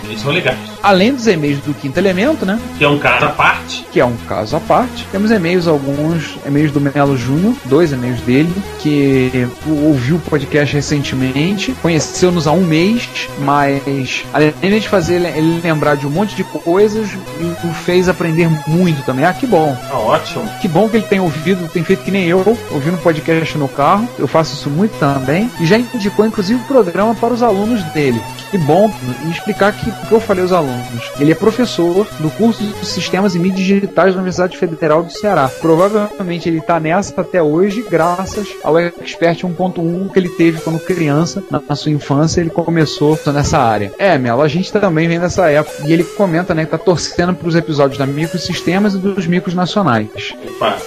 Speaker 4: Eles são legais.
Speaker 9: Além dos e-mails do Quinto Elemento, né?
Speaker 4: Que é um caso à parte. Temos alguns e-mails do Melo Júnior, 2 e-mails dele, que ouviu o podcast recentemente, conheceu-nos há um mês, mas além de fazer ele lembrar de um monte de coisas, o fez aprender muito também. Que bom. Ótimo.
Speaker 9: Que bom que ele tem ouvido, tem feito que nem eu, ouvindo podcast no carro. Eu faço isso muito também. E já indicou, inclusive, o programa para os alunos dele. Que bom, e explicar que eu falei aos alunos. Ele é professor do curso de Sistemas e Mídias Digitais da Universidade Federal do Ceará. Provavelmente ele está nessa até hoje, graças ao Expert 1.1 que ele teve quando criança, na sua infância, ele começou nessa área. Melo, a gente também vem dessa época. E ele comenta, né, que tá torcendo para os episódios da Microsistemas e dos micros nacionais.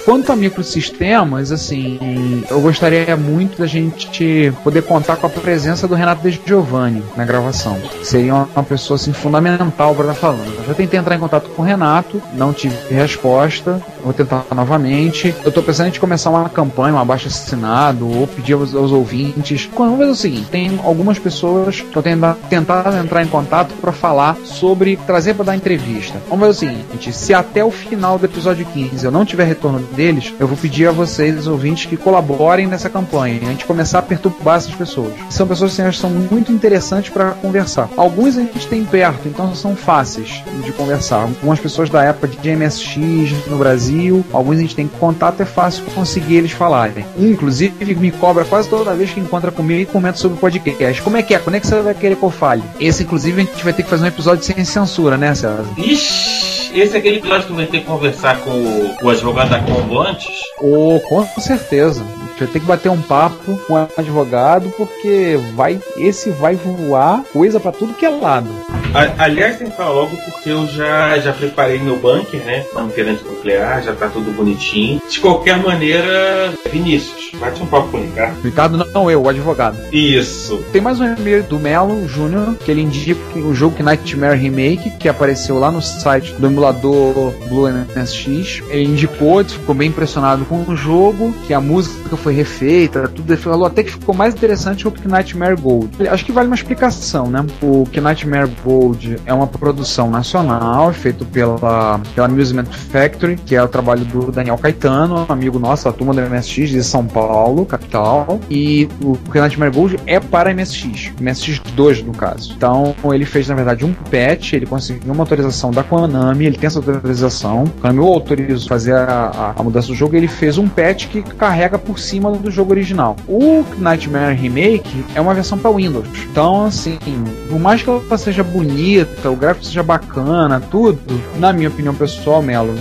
Speaker 9: Quanto a microsistemas, assim, eu gostaria muito da gente poder contar com a presença do Renato De Giovanni na gravação. Seria uma pessoa assim, fundamental para estar falando. Eu já tentei entrar em contato com o Renato, não tive resposta, vou tentar novamente. Eu estou pensando em começar uma campanha, um abaixo-assinado, ou pedir aos ouvintes. Vamos ver o seguinte, tem algumas pessoas que eu tenho tentado entrar em contato para falar sobre, trazer para dar entrevista. Vamos ver o seguinte, se até o final do episódio 15 eu não tiver retorno deles, eu vou pedir a vocês, ouvintes, que colaborem nessa campanha, a gente começar a perturbar essas pessoas. São pessoas que são muito interessantes para conversar. Alguns a gente tem perto, então são fáceis de conversar. Algumas pessoas da época de MSX no Brasil, alguns a gente tem contato, é fácil conseguir eles falarem. Inclusive me cobra quase toda vez que encontra comigo e comenta sobre o podcast. Como é que é? Quando é que você vai querer que eu fale? Esse, inclusive, a gente vai ter que fazer um episódio sem censura, né, César?
Speaker 4: Ixi! Esse é aquele episódio que vai ter que conversar com o advogado da Combo antes?
Speaker 9: Com certeza. A gente vai ter que bater um papo com o advogado, porque esse vai voar coisa pra tudo que é lado.
Speaker 4: Aliás, tem que falar logo porque eu já preparei meu bunker, né? Antinuclear nuclear, já tá tudo bonitinho. De qualquer maneira, Vinícius, bate um papo com ele, tá?
Speaker 9: Ricardo, não eu, o advogado.
Speaker 4: Isso.
Speaker 9: Tem mais um e-mail do Melo Júnior, que ele indica o jogo Nightmare Remake, que apareceu lá no site do emulador Blue MSX. Ele indicou, ficou bem impressionado com o jogo, que a música foi refeita, tudo. Ele falou até que ficou mais interessante que o Nightmare Gold. Acho que vale uma explicação, né? O Nightmare Gold é uma produção nacional, feito pela Amusement Factory, que é o trabalho do Daniel Caetano, amigo nosso, a turma do MSX de São Paulo, capital. E o Nightmare Gold é para MSX 2 no caso. Então ele fez, na verdade, um patch, ele conseguiu uma autorização da Konami, ele tem essa autorização, a Konami o autorizou fazer a mudança do jogo, ele fez um patch que carrega por cima do jogo original. O Nightmare Remake é uma versão para Windows. Então, assim, por mais que ela seja bonita, o gráfico seja bacana, tudo, na minha opinião pessoal, Melo,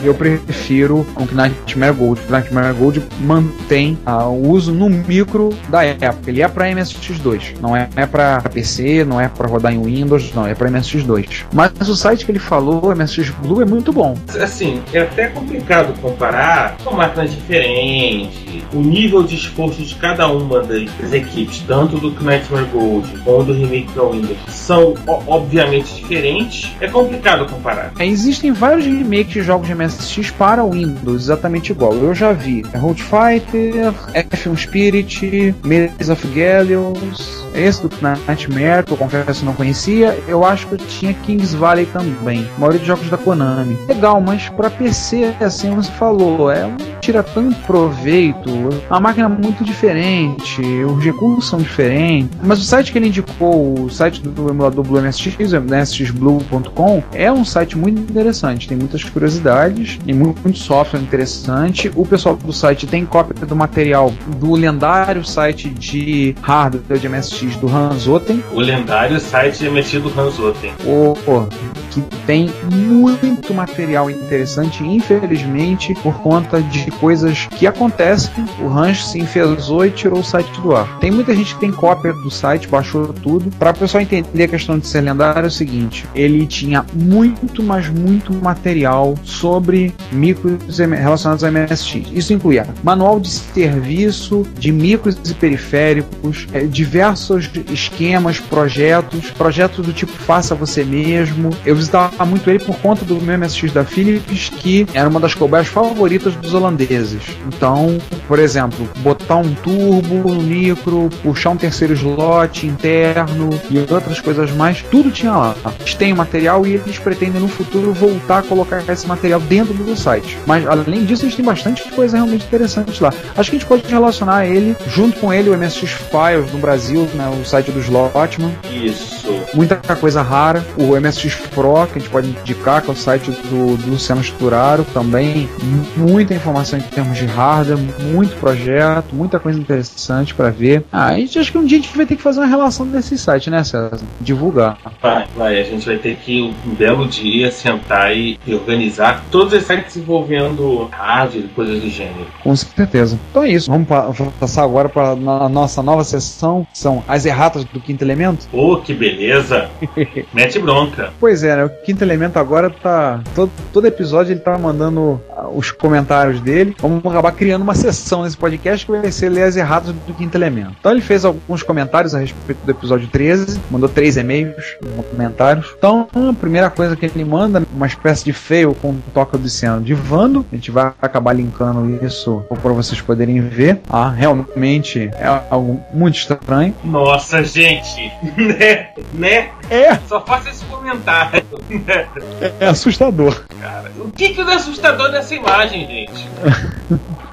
Speaker 9: eu prefiro o Nightmare Gold. O Nightmare Gold mantém o uso no micro da época. Ele é para MSX2, não é para PC, não é para rodar em Windows, não, é para MSX2. Mas o site que ele falou, o MSX Blue, é muito bom.
Speaker 4: Assim, é até complicado comparar com máquinas diferentes, o nível de esforço de cada uma das equipes, tanto do Nightmare Gold como do remake para Windows, são obviamente diferentes. É complicado comparar.
Speaker 9: Existem vários remakes de jogos de MSX para Windows exatamente igual. Eu já vi Road Fighter, F1 Spirit, Maze of Gallows, esse do Nightmare, que eu confesso que não conhecia. Eu acho que tinha Kings Valley também, a maioria de jogos da Konami. Legal, mas para PC, assim você falou, não tira tanto proveito, a máquina é muito diferente, os recursos são diferentes. Mas o site que ele indicou, o site do emulador Blue MSX, msxblue.com, é um site muito interessante, tem muitas curiosidades e muito software interessante. O pessoal do site tem cópia do material do lendário site de hardware de MSX do Hans Otten.
Speaker 4: O lendário site de MSX do Hans Otten.
Speaker 9: Que tem muito material interessante, infelizmente, por conta de coisas que acontecem, o Hans se enfesou e tirou o site do ar. Tem muita gente que tem cópia do site, baixou tudo. Para o pessoal entender a questão de ser lendário, é o seguinte: ele tinha muito, mas muito material sobre micros relacionados ao MSX. Isso incluía manual de serviço de micros e periféricos, diversos esquemas, projetos do tipo faça você mesmo. Eu visitava muito ele por conta do meu MSX da Philips, que era uma das cobaias favoritas dos holandeses. Então, por exemplo, botar um turbo no micro, puxar um terceiro slot interno e outras coisas mais, tudo tinha lá. Eles têm o material e eles pretendem no futuro voltar a colocar esse material dentro do site. Mas além disso, eles têm bastante coisa realmente interessante lá. Acho que a gente pode relacionar ele, junto com ele, o MSX Files no Brasil, né, o site do Slotman.
Speaker 4: Isso.
Speaker 9: Muita coisa rara. O MSX Pro, que a gente pode indicar, que é o site do Luciano Sturaro, também muita informação em termos de hardware, muito projeto, muita coisa interessante para ver. A gente acha que um dia a gente vai ter que fazer uma relação desse site, né, César? Divulgar.
Speaker 4: Vai, a gente vai ter que um belo dia sentar e organizar todos os sites envolvendo hardware e coisas do gênero.
Speaker 9: Com certeza. Então é isso. Vamos passar agora para a nossa nova sessão, que são as erratas do Quinto Elemento.
Speaker 4: Que beleza! Mete bronca.
Speaker 9: Pois é, né? O Quinto Elemento agora tá... Todo episódio ele tá mandando os comentários dele. Vamos acabar criando uma sessão nesse podcast que vai ser ler as erratas do Quinto Elemento. Então ele fez alguns comentários a respeito do episódio 13, mandou 3 e-mails, comentários. Então a primeira coisa que ele manda, uma espécie de fail com toca do Luciano de Vando. A gente vai acabar linkando isso para vocês poderem ver. Realmente é algo muito estranho.
Speaker 4: Nossa, gente! Né? Só faça esse comentário.
Speaker 9: É assustador.
Speaker 4: Cara, o que é assustador dessa imagem, gente?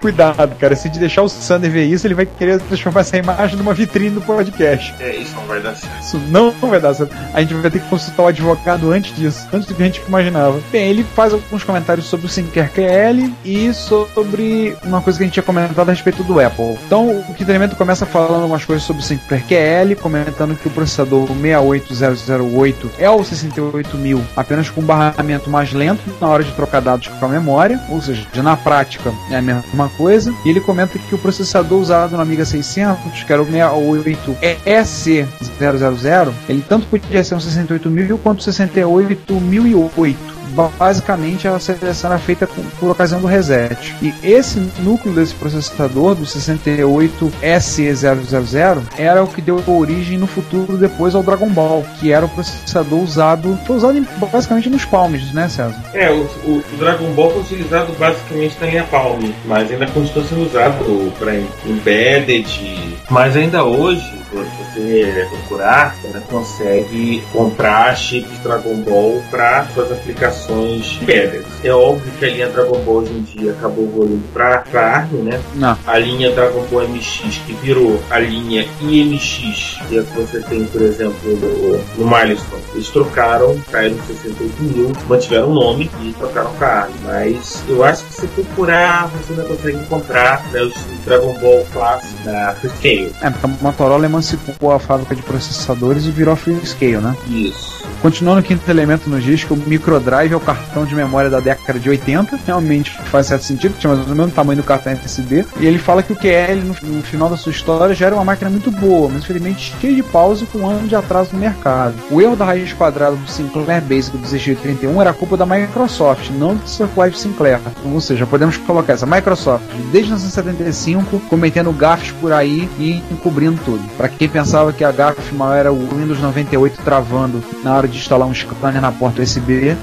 Speaker 9: Cuidado, cara. Se de deixar o Sander ver isso, ele vai querer transformar essa imagem numa vitrine do podcast.
Speaker 4: Isso não vai dar certo.
Speaker 9: Isso não vai dar certo. A gente vai ter que consultar o advogado antes disso, antes do que a gente imaginava. Bem, ele faz alguns comentários sobre o Sinclair QL e sobre uma coisa que a gente tinha comentado a respeito do Apple. Então, o Quinto Elemento começa falando umas coisas sobre o Sinclair QL, comentando que o processador 68008 é o 68000, apenas com um barramento mais lento na hora de trocar dados com a memória, ou seja, na prática é a mesma coisa. E ele comenta que o processador usado no Amiga 600, que era o 68 EC000, ele tanto podia ser um 68000 quanto 68008. Basicamente a seleção era feita por ocasião do reset. E esse núcleo desse processador, do 68SE000, era o que deu origem no futuro depois ao Dragon Ball, que era o processador usado, foi usado basicamente nos Palms, né, César?
Speaker 4: O Dragon Ball foi utilizado basicamente na linha Palm, mas ainda continua sendo usado para embedded. Mas ainda hoje, se você procurar, você consegue comprar chips Dragon Ball para suas aplicações embedded. É óbvio que a linha Dragon Ball hoje em dia acabou evoluindo para ARM, né?
Speaker 9: Não.
Speaker 4: A linha Dragon Ball MX, que virou a linha IMX, que é que você tem, por exemplo, no Milestone. Eles trocaram, caíram 68000, mantiveram o nome e trocaram para ARM. Mas eu acho que se procurar, você ainda consegue comprar, né, os Dragon Ball clássico da Freescale.
Speaker 9: Porque a Motorola emancipou a fábrica de processadores e virou a Freescale, né?
Speaker 4: Isso.
Speaker 9: Continuando o quinto elemento nos diz que o microdrive é o cartão de memória da década de 80, realmente faz certo sentido, tinha mais ou menos o mesmo tamanho do cartão SD, e ele fala que o QL no final da sua história já era uma máquina muito boa, mas infelizmente cheia de pausa e com um ano de atraso no mercado. O erro da raiz quadrada do Sinclair Basic do ZX81 era culpa da Microsoft, não do Circuit Sinclair. Ou seja, podemos colocar essa Microsoft desde 1975 cometendo gafes por aí e encobrindo tudo. Para quem pensava que a gafe maior era o Windows 98 travando na hora de instalar um scanner na porta USB,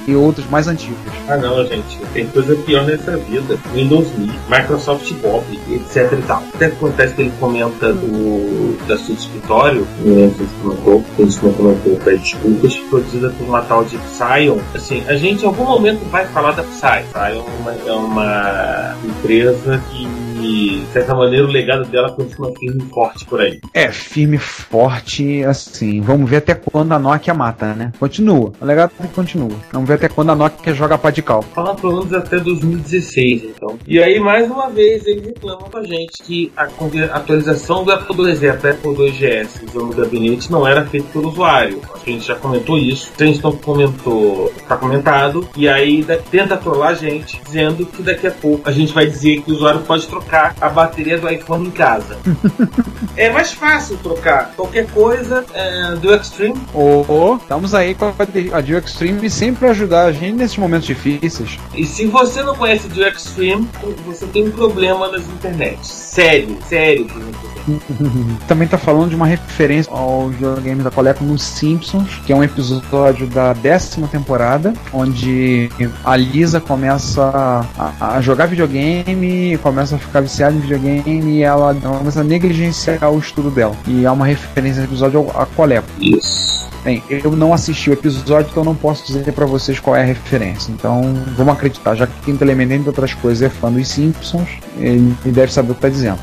Speaker 9: e outros mais antigos.
Speaker 10: Ah não, gente, tem coisa pior nessa vida. Windows Me, Microsoft Bob, etc e tal. Até que acontece que ele comenta da sua escritório, ele comentou, pede desculpas, produzida por uma tal de Psion. Assim, a gente em algum momento vai falar da Psion. Psion é uma empresa que, de certa maneira, o legado dela continua firme e forte por aí.
Speaker 9: Firme e forte, assim, vamos ver até quando a Nokia mata, né? Continua, o legado continua. Vamos ver até quando a Nokia joga pá de cal.
Speaker 10: Falar pelo menos até 2016, então. E aí, mais uma vez, eles reclamam com a gente que a atualização do Apple IIe para Apple IIGS no gabinete não era feita pelo usuário. Acho que a gente já comentou isso. O Princeton está comentado, e aí tenta trollar a gente, dizendo que daqui a pouco a gente vai dizer que o usuário pode trocar a bateria do iPhone em casa. É mais fácil trocar qualquer coisa do Extreme.
Speaker 9: Estamos aí com a do Extreme sempre para ajudar a gente nesses momentos difíceis.
Speaker 10: E se você não conhece do Extreme, você tem um problema nas internets. Sério.
Speaker 9: Também tá falando de uma referência ao videogame da Coleco nos Simpsons, que é um episódio da 10ª temporada, onde a Lisa começa a jogar videogame, começa a ficar viciada em videogame e ela começa a negligenciar o estudo dela. E há uma referência ao episódio à Coleco.
Speaker 10: Isso.
Speaker 9: Bem, eu não assisti o episódio, então não posso dizer pra vocês qual é a referência. Então, vamos acreditar, já que o quinto elemento, entre outras coisas, é fã dos Simpsons, ele deve saber o que tá dizendo.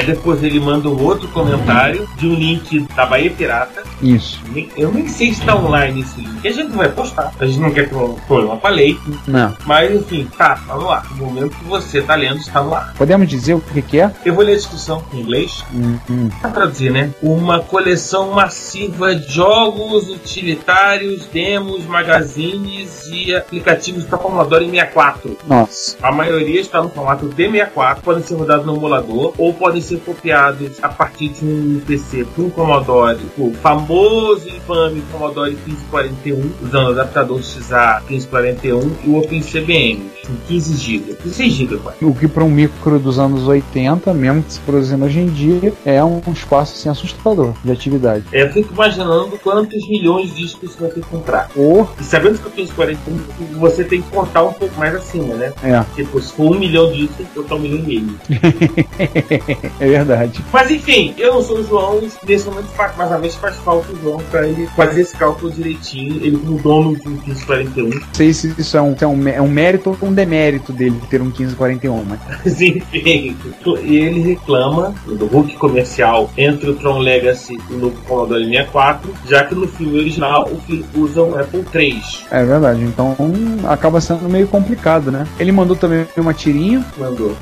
Speaker 10: Depois ele manda um outro comentário de um link da Bahia Pirata.
Speaker 9: Isso.
Speaker 10: Eu nem sei se está online esse link. A gente não vai postar. A gente não quer problema com a lei.
Speaker 9: Não.
Speaker 10: Mas enfim, tá no ar. No momento que você tá lendo, está no ar.
Speaker 9: Podemos dizer o que é?
Speaker 10: Eu vou ler a descrição em inglês. Pra traduzir, né? Uma coleção massiva de jogos utilitários, demos, magazines e aplicativos para Commodore 64.
Speaker 9: Nossa.
Speaker 10: A maioria está no formato D64, podem ser rodados no emulador ou podem ser copiados a partir de um PC por um Commodore, o famoso e infame Commodore 1541, usando o adaptador XA 1541 e o OpenCBM, com 15 GB, 16 GB quase.
Speaker 9: O que para um micro dos anos 80, mesmo que se produzindo hoje em dia, é um espaço assim, assustador de atividade.
Speaker 10: Eu fico imaginando quantos milhões de discos você vai ter que comprar. E sabendo que o 1541 você tem que contar um pouco mais acima, né? Tipo, se for 1 milhão de discos, tem que contar 1,5 milhão.
Speaker 9: É verdade.
Speaker 10: Mas enfim, eu não sou o João, nesse momento mais uma vez faz falta o João pra ele fazer esse cálculo direitinho, ele como dono de um 1541.
Speaker 9: Não sei se isso é um mérito ou um demérito dele ter um 1541,
Speaker 10: mas enfim, e ele reclama do hook comercial entre o Tron Legacy e o novo Commodore 64, já que no filme original o filme usa um Apple III.
Speaker 9: É verdade, então acaba sendo meio complicado, né? Ele mandou também uma tirinha.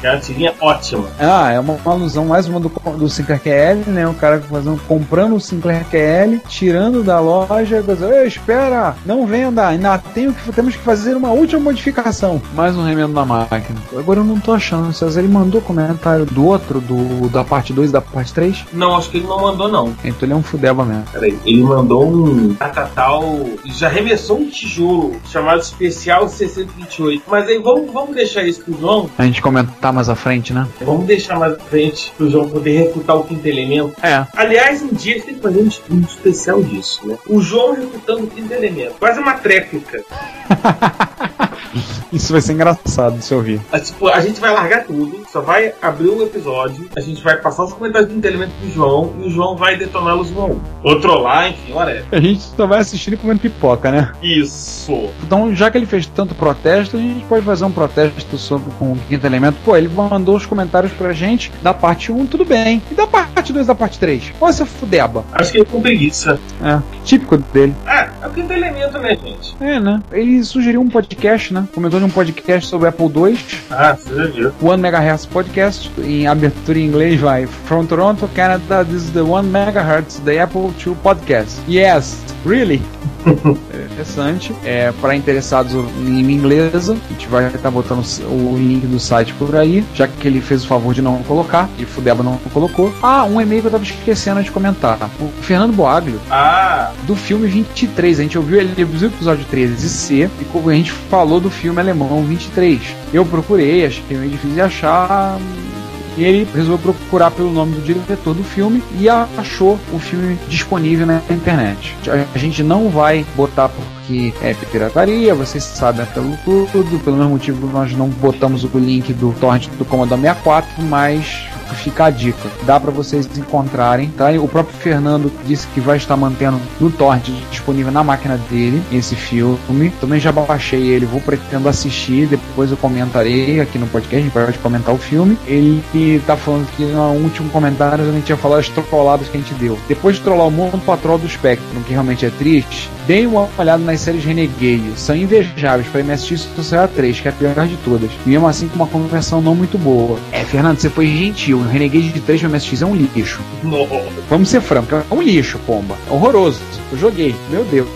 Speaker 10: É uma tirinha ótima.
Speaker 9: É uma alusão, mais uma do Sinclair QL, né? O cara comprando o Sinclair QL, tirando da loja, espera, não venda, ainda temos que fazer uma última modificação. Mais um remendo na máquina. Agora eu não tô achando, César, ele mandou comentário do outro, da parte 2 e da parte 3?
Speaker 10: Não, acho que ele não mandou não.
Speaker 9: Então ele é um fudeba mesmo.
Speaker 10: Peraí, ele mandou um Catatal, já arremessou um tijolo chamado Especial 628. Mas aí vamos deixar isso pro João.
Speaker 9: A gente comentar mais à frente, né?
Speaker 10: Vamos deixar mais à frente pro João poder refutar o quinto elemento. Aliás, um dia a gente tem que fazer um especial disso, né? O João refutando o quinto elemento. Quase uma tréplica.
Speaker 9: Isso vai ser engraçado de se ouvir.
Speaker 10: Tipo, a gente vai largar tudo, só vai abrir o episódio, a gente vai passar os comentários do quinto elemento pro João e o João vai detoná-los um a um. Ou trollar, enfim, olha.
Speaker 9: A gente só vai assistir e comendo pipoca, né?
Speaker 10: Isso.
Speaker 9: Então, já que ele fez tanto protesto, a gente pode fazer um protesto com o quinto elemento. Pô, ele mandou os comentários pra gente da parte 1, tudo bem. E da parte 2 da parte 3? Olha essa fudeba.
Speaker 10: Acho que ele com preguiça.
Speaker 9: Típico dele.
Speaker 10: É o quinto elemento, né, gente?
Speaker 9: Né? Ele sugeriu um podcast, né? Comentou de um podcast sobre Apple II.
Speaker 10: Você já viu.
Speaker 9: 1 MHz Podcast. Em abertura em inglês vai: From Toronto, Canada, this is the 1 MHz, the Apple II Podcast. Yes, really? Interessante. Para interessados em língua inglesa, a gente vai estar botando o link do site por aí, já que ele fez o favor de não colocar, e o Fudeba não colocou. Um e-mail que eu tava esquecendo de comentar. O Fernando Boaglio, do filme 23. A gente ouviu ele no episódio 13C, e a gente falou do filme alemão 23. Eu procurei, achei meio difícil de achar. E ele resolveu procurar pelo nome do diretor do filme e achou o filme disponível na internet. A gente não vai botar porque é pirataria, vocês sabem pelo mesmo motivo nós não botamos o link do torrent do Commodore 64, mas fica a dica, dá para vocês encontrarem, tá? E o próprio Fernando disse que vai estar mantendo no torrent disponível na máquina dele esse filme. Também já baixei ele, pretendo assistir, depois eu comentarei aqui no podcast, a gente vai comentar o filme. Ele tá falando que no último comentário a gente ia falar as trolladas que a gente deu. Depois de trollar o Mundo Patrol do Spectrum, que realmente é triste, deem uma olhada nas séries Renegade, são invejáveis para MSX Social 3, que é a pior de todas, e mesmo assim com uma conversão não muito boa. Fernando, você foi gentil, o Renegade de 3 no MSX é um lixo. Vamos ser francos, é um lixo, pomba, é horroroso. Eu joguei, meu Deus.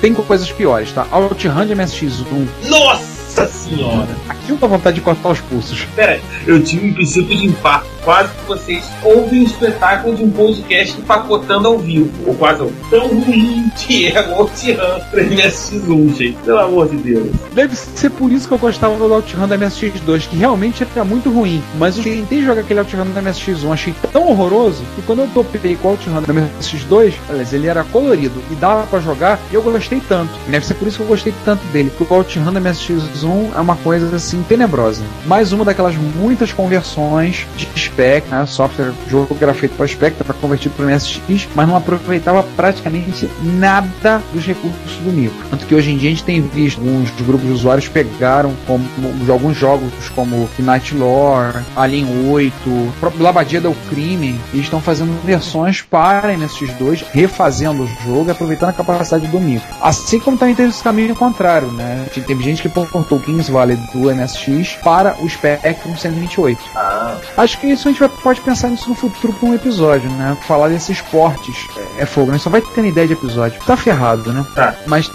Speaker 9: Tem coisas piores, tá? OutRun de MSX1.
Speaker 10: Nossa senhora!
Speaker 9: Aqui eu tô com vontade de cortar os pulsos.
Speaker 10: Pera, eu tive um princípio de infarto. Quase que vocês ouvem um espetáculo de um podcast empacotando ao vivo. Ou quase ao tão ruim que é o OutRun pra MSX1, gente. Pelo amor de Deus.
Speaker 9: Deve ser por isso que eu gostava do OutRun da MSX2, que realmente era muito ruim. Mas eu tentei jogar aquele OutRun da MSX1, achei tão horroroso que quando eu topei com o OutRun da MSX2, aliás, ele era colorido e dava pra jogar, e eu gostei tanto. Deve ser por isso que eu gostei tanto dele, porque o OutRun da MSX1 é uma coisa assim tenebrosa. Mais uma daquelas muitas conversões de spec, né? Software, jogo que era feito para Spectra, para convertido para MSX, mas não aproveitava praticamente nada dos recursos do micro. Tanto que hoje em dia a gente tem visto alguns grupos de usuários pegaram alguns jogos como Night Lore, Alien 8, o próprio Labadia del Crime, e estão fazendo versões para MSX2, refazendo o jogo e aproveitando a capacidade do micro. Assim como também tem esse caminho contrário, né? Tem gente que portou o Kings Valley do MSX para o Spectrum 128. Acho que isso a gente pode pensar nisso no futuro para um episódio, né? Falar desses portes é fogo, né? Só vai ter ideia de episódio. Tá ferrado, né? Mas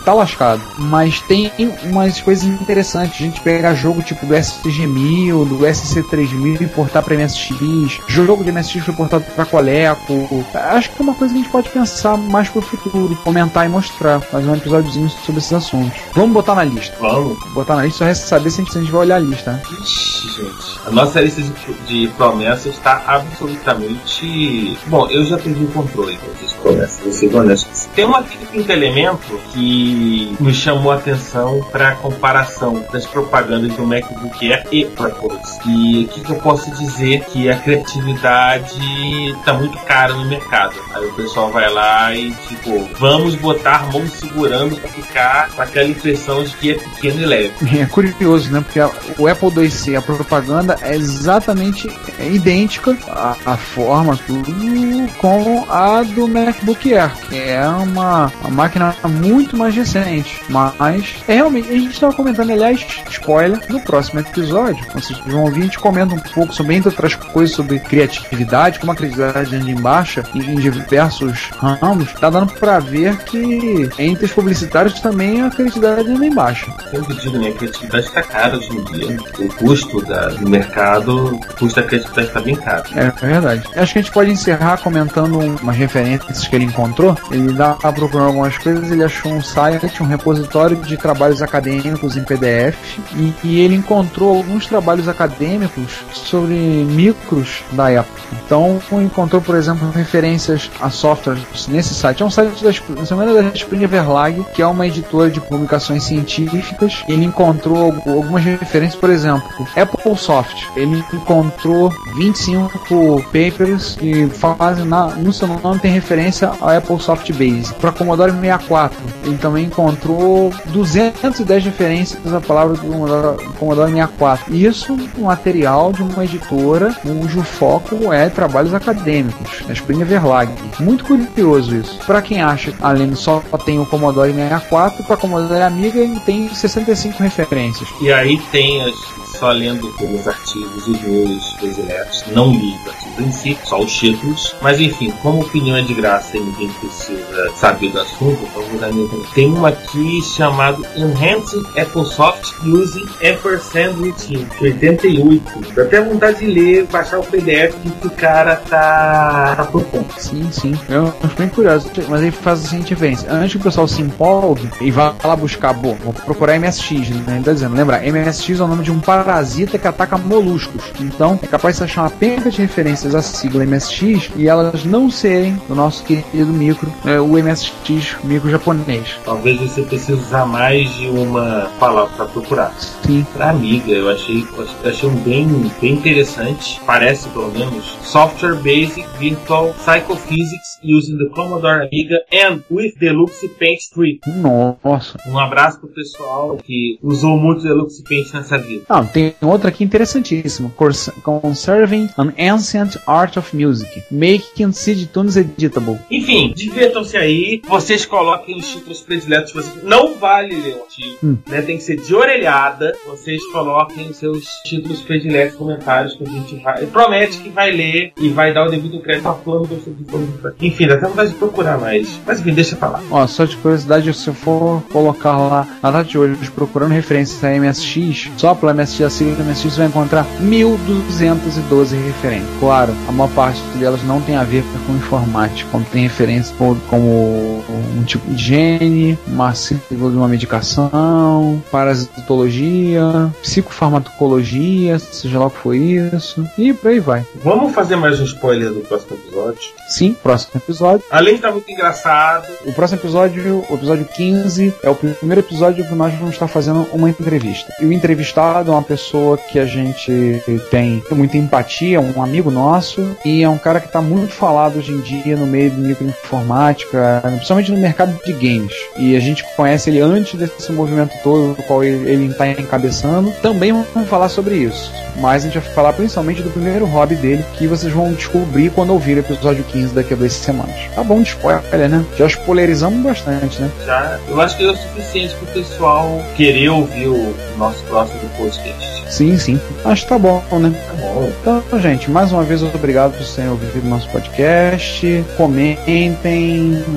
Speaker 9: tá lascado. Mas tem umas coisas interessantes. A gente pegar jogo tipo do SG-1000, do SC-3000 e portar pra MSX. Jogo de MSX foi portado pra Coleco. Acho que é uma coisa que a gente pode pensar mais pro futuro. Comentar e mostrar. Fazer um episódiozinho sobre esses assuntos. Vamos botar na lista.
Speaker 10: Vamos.
Speaker 9: Botar na lista, só resta saber se a gente vai olhar a lista, né?
Speaker 10: Ixi, gente. A nossa lista de promessas está absolutamente... Bom, eu já perdi o controle das promessas, vou ser honesto. Tem uma quinta elemento que me chamou a atenção para a comparação das propagandas do MacBook Air e ProPods. E o que eu posso dizer? Que a criatividade está muito cara no mercado. Aí o pessoal vai lá e tipo, vamos botar a mão segurando para ficar com aquela impressão de que é pequeno e leve.
Speaker 9: É curioso, né? Porque o Apple IIc, a propaganda é exatamente idêntica a forma, tudo, com a do MacBook Air, que é uma máquina muito mais recente, mas realmente, a gente estava comentando, aliás, spoiler, no próximo episódio, vocês vão ouvir, a gente comenta um pouco sobre, entre outras coisas, sobre criatividade, como a criatividade anda em baixa em diversos ramos, tá dando pra ver que entre os publicitários também a criatividade anda em baixa.
Speaker 10: Eu digo, né, a criatividade está cara hoje em dia, o custo do mercado, o custo da criatividade está bem caro.
Speaker 9: É verdade. Acho que a gente pode encerrar comentando umas referências que ele encontrou. Ele dá a procurar algumas coisas, ele achou um site, um repositório de trabalhos acadêmicos em PDF, e ele encontrou alguns trabalhos acadêmicos sobre micros da época. Então, encontrou, por exemplo, referências a softwares nesse site. É um site da Springer Verlag, que é uma editora de publicações científicas. Ele encontrou algumas referências, por exemplo, Apple Soft. Ele encontrou 25 papers que fazem no seu nome tem referência ao Apple Soft Base. Para Commodore 64, ele também encontrou 210 referências à palavra do Commodore 64. Isso um material de uma editora cujo foco é trabalhos acadêmicos, a Springer Verlag. Muito curioso isso. Para quem acha que além só tem o Commodore 64, para Commodore Amiga ele tem 65 referências.
Speaker 10: E aí tem as só lendo pelos artigos e meus prediletos, não li os artigos em si, só os títulos. Mas enfim, como opinião é de graça e ninguém precisa saber do assunto, vamos dar minha opinião. Tem uma aqui chamada Enhancing AppleSoft Using Ampersand Routine, de 88. Dá até vontade de ler, baixar o PDF que o cara tá propondo.
Speaker 9: Sim. Eu acho bem curioso, mas ele faz a seguinte diferença. Antes que o pessoal se empolgue e vá lá buscar, vou procurar MSX, né? Ele tá dizendo, lembra, MSX é o nome de um parasita que ataca moluscos. Então, é capaz de achar uma penca de referências à sigla MSX e elas não serem do nosso querido micro, o MSX micro japonês.
Speaker 10: Talvez você precise usar mais de uma palavra para procurar.
Speaker 9: Sim.
Speaker 10: Pra Amiga, eu achei um bem interessante. Parece, pelo menos, Software Basic Virtual Psychophysics using the Commodore Amiga and with Deluxe Paint 3.
Speaker 9: Nossa.
Speaker 10: Um abraço pro pessoal que usou muito Deluxe Paint nessa vida.
Speaker 9: Tem outra aqui interessantíssima. Conserving an Ancient Art of Music. Making Seed Tunes Editable.
Speaker 10: Enfim, divirtam-se aí. Vocês coloquem os títulos prediletos. Não vale ler o artigo, né? Tem que ser de orelhada. Vocês coloquem os seus títulos prediletos, comentários que a gente vai... Promete que vai ler e vai dar o devido crédito ao plano do Enfim, dá até vontade de procurar mais. Mas enfim, deixa pra lá.
Speaker 9: Só de curiosidade, se eu for colocar lá na data de hoje, procurando referências a MSX, só pela MSX, a sigla MSX, você vai encontrar 1212 referências. Claro, a maior parte delas não tem a ver com informática, como tem referência como um tipo de gene, uma sigla de uma medicação, parasitologia, psicofarmacologia, seja lá o que for isso, e por aí vai.
Speaker 10: Vamos fazer mais um spoiler do próximo episódio?
Speaker 9: Sim, próximo episódio.
Speaker 10: Além de estar muito engraçado,
Speaker 9: o próximo episódio, o episódio 15, é o primeiro episódio que nós vamos estar fazendo uma entrevista. E o entrevistado é uma pessoa que a gente tem muita empatia, um amigo nosso, e é um cara que está muito falado hoje em dia no meio de microinformática, principalmente no mercado de games. E a gente conhece ele antes desse movimento todo, do qual ele está encabeçando. Também vamos falar sobre isso. Mas a gente vai falar principalmente do primeiro hobby dele, que vocês vão descobrir quando ouvir o episódio 15 daqui a 2 semanas. Tá bom de spoiler, né? Já spoilerizamos bastante, né?
Speaker 10: Já. Eu acho que é o suficiente pro pessoal querer ouvir o nosso próximo podcast.
Speaker 9: Sim. Acho que tá bom, né?
Speaker 10: Tá bom.
Speaker 9: Então, gente, mais uma vez, obrigado por terem ouvido o nosso podcast. Comentem.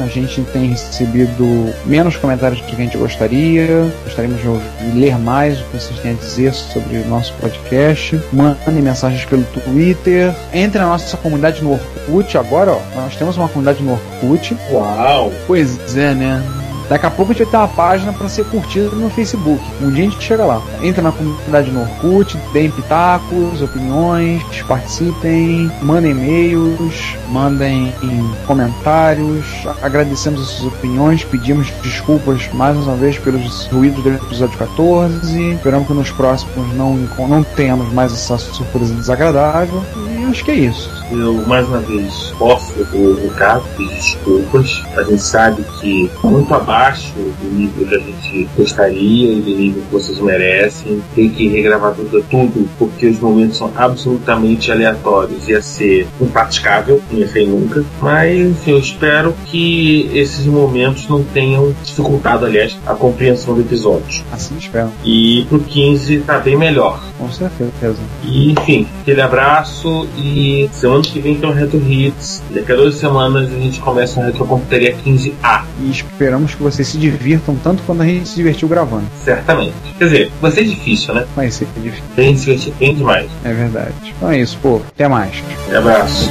Speaker 9: A gente tem recebido menos comentários do que a gente gostaria. Gostaríamos de ler mais o que vocês têm a dizer sobre o nosso podcast. Mandem mensagens pelo Twitter. Entre na nossa comunidade no Orkut. Agora, nós temos uma comunidade no Orkut.
Speaker 10: Uau!
Speaker 9: Pois é, né? Daqui a pouco a gente vai ter uma página para ser curtida no Facebook. Um dia a gente chega lá. Entra na comunidade no Orkut, deem pitacos, opiniões, participem, mandem e-mails, mandem comentários. Agradecemos as suas opiniões, pedimos desculpas mais uma vez pelos ruídos do episódio 14. Esperamos que nos próximos não tenhamos mais essa surpresa desagradável. E acho que é isso.
Speaker 10: Eu, mais uma vez, posso o recado, pedir desculpas. A gente sabe que muito abaixo do nível que a gente gostaria e do nível que vocês merecem. Tem que regravar tudo porque os momentos são absolutamente aleatórios. Ia ser impraticável, não ia ser nunca. Mas, enfim, eu espero que esses momentos não tenham dificultado, aliás, a compreensão do episódio.
Speaker 9: Assim espero.
Speaker 10: E pro 15 tá bem melhor.
Speaker 9: Com certeza.
Speaker 10: E, enfim, aquele abraço e semana que vem tem um Retro Hits. Daqui a 2 semanas a gente começa a Retrocomputaria 15A.
Speaker 9: E esperamos que vocês se divirtam tanto quanto a gente se divertiu gravando.
Speaker 10: Certamente. Quer dizer, vai ser difícil, né?
Speaker 9: Vai ser difícil.
Speaker 10: Tem que se divertir bem demais.
Speaker 9: É verdade. Então é isso, pô. Até mais.
Speaker 10: Um abraço.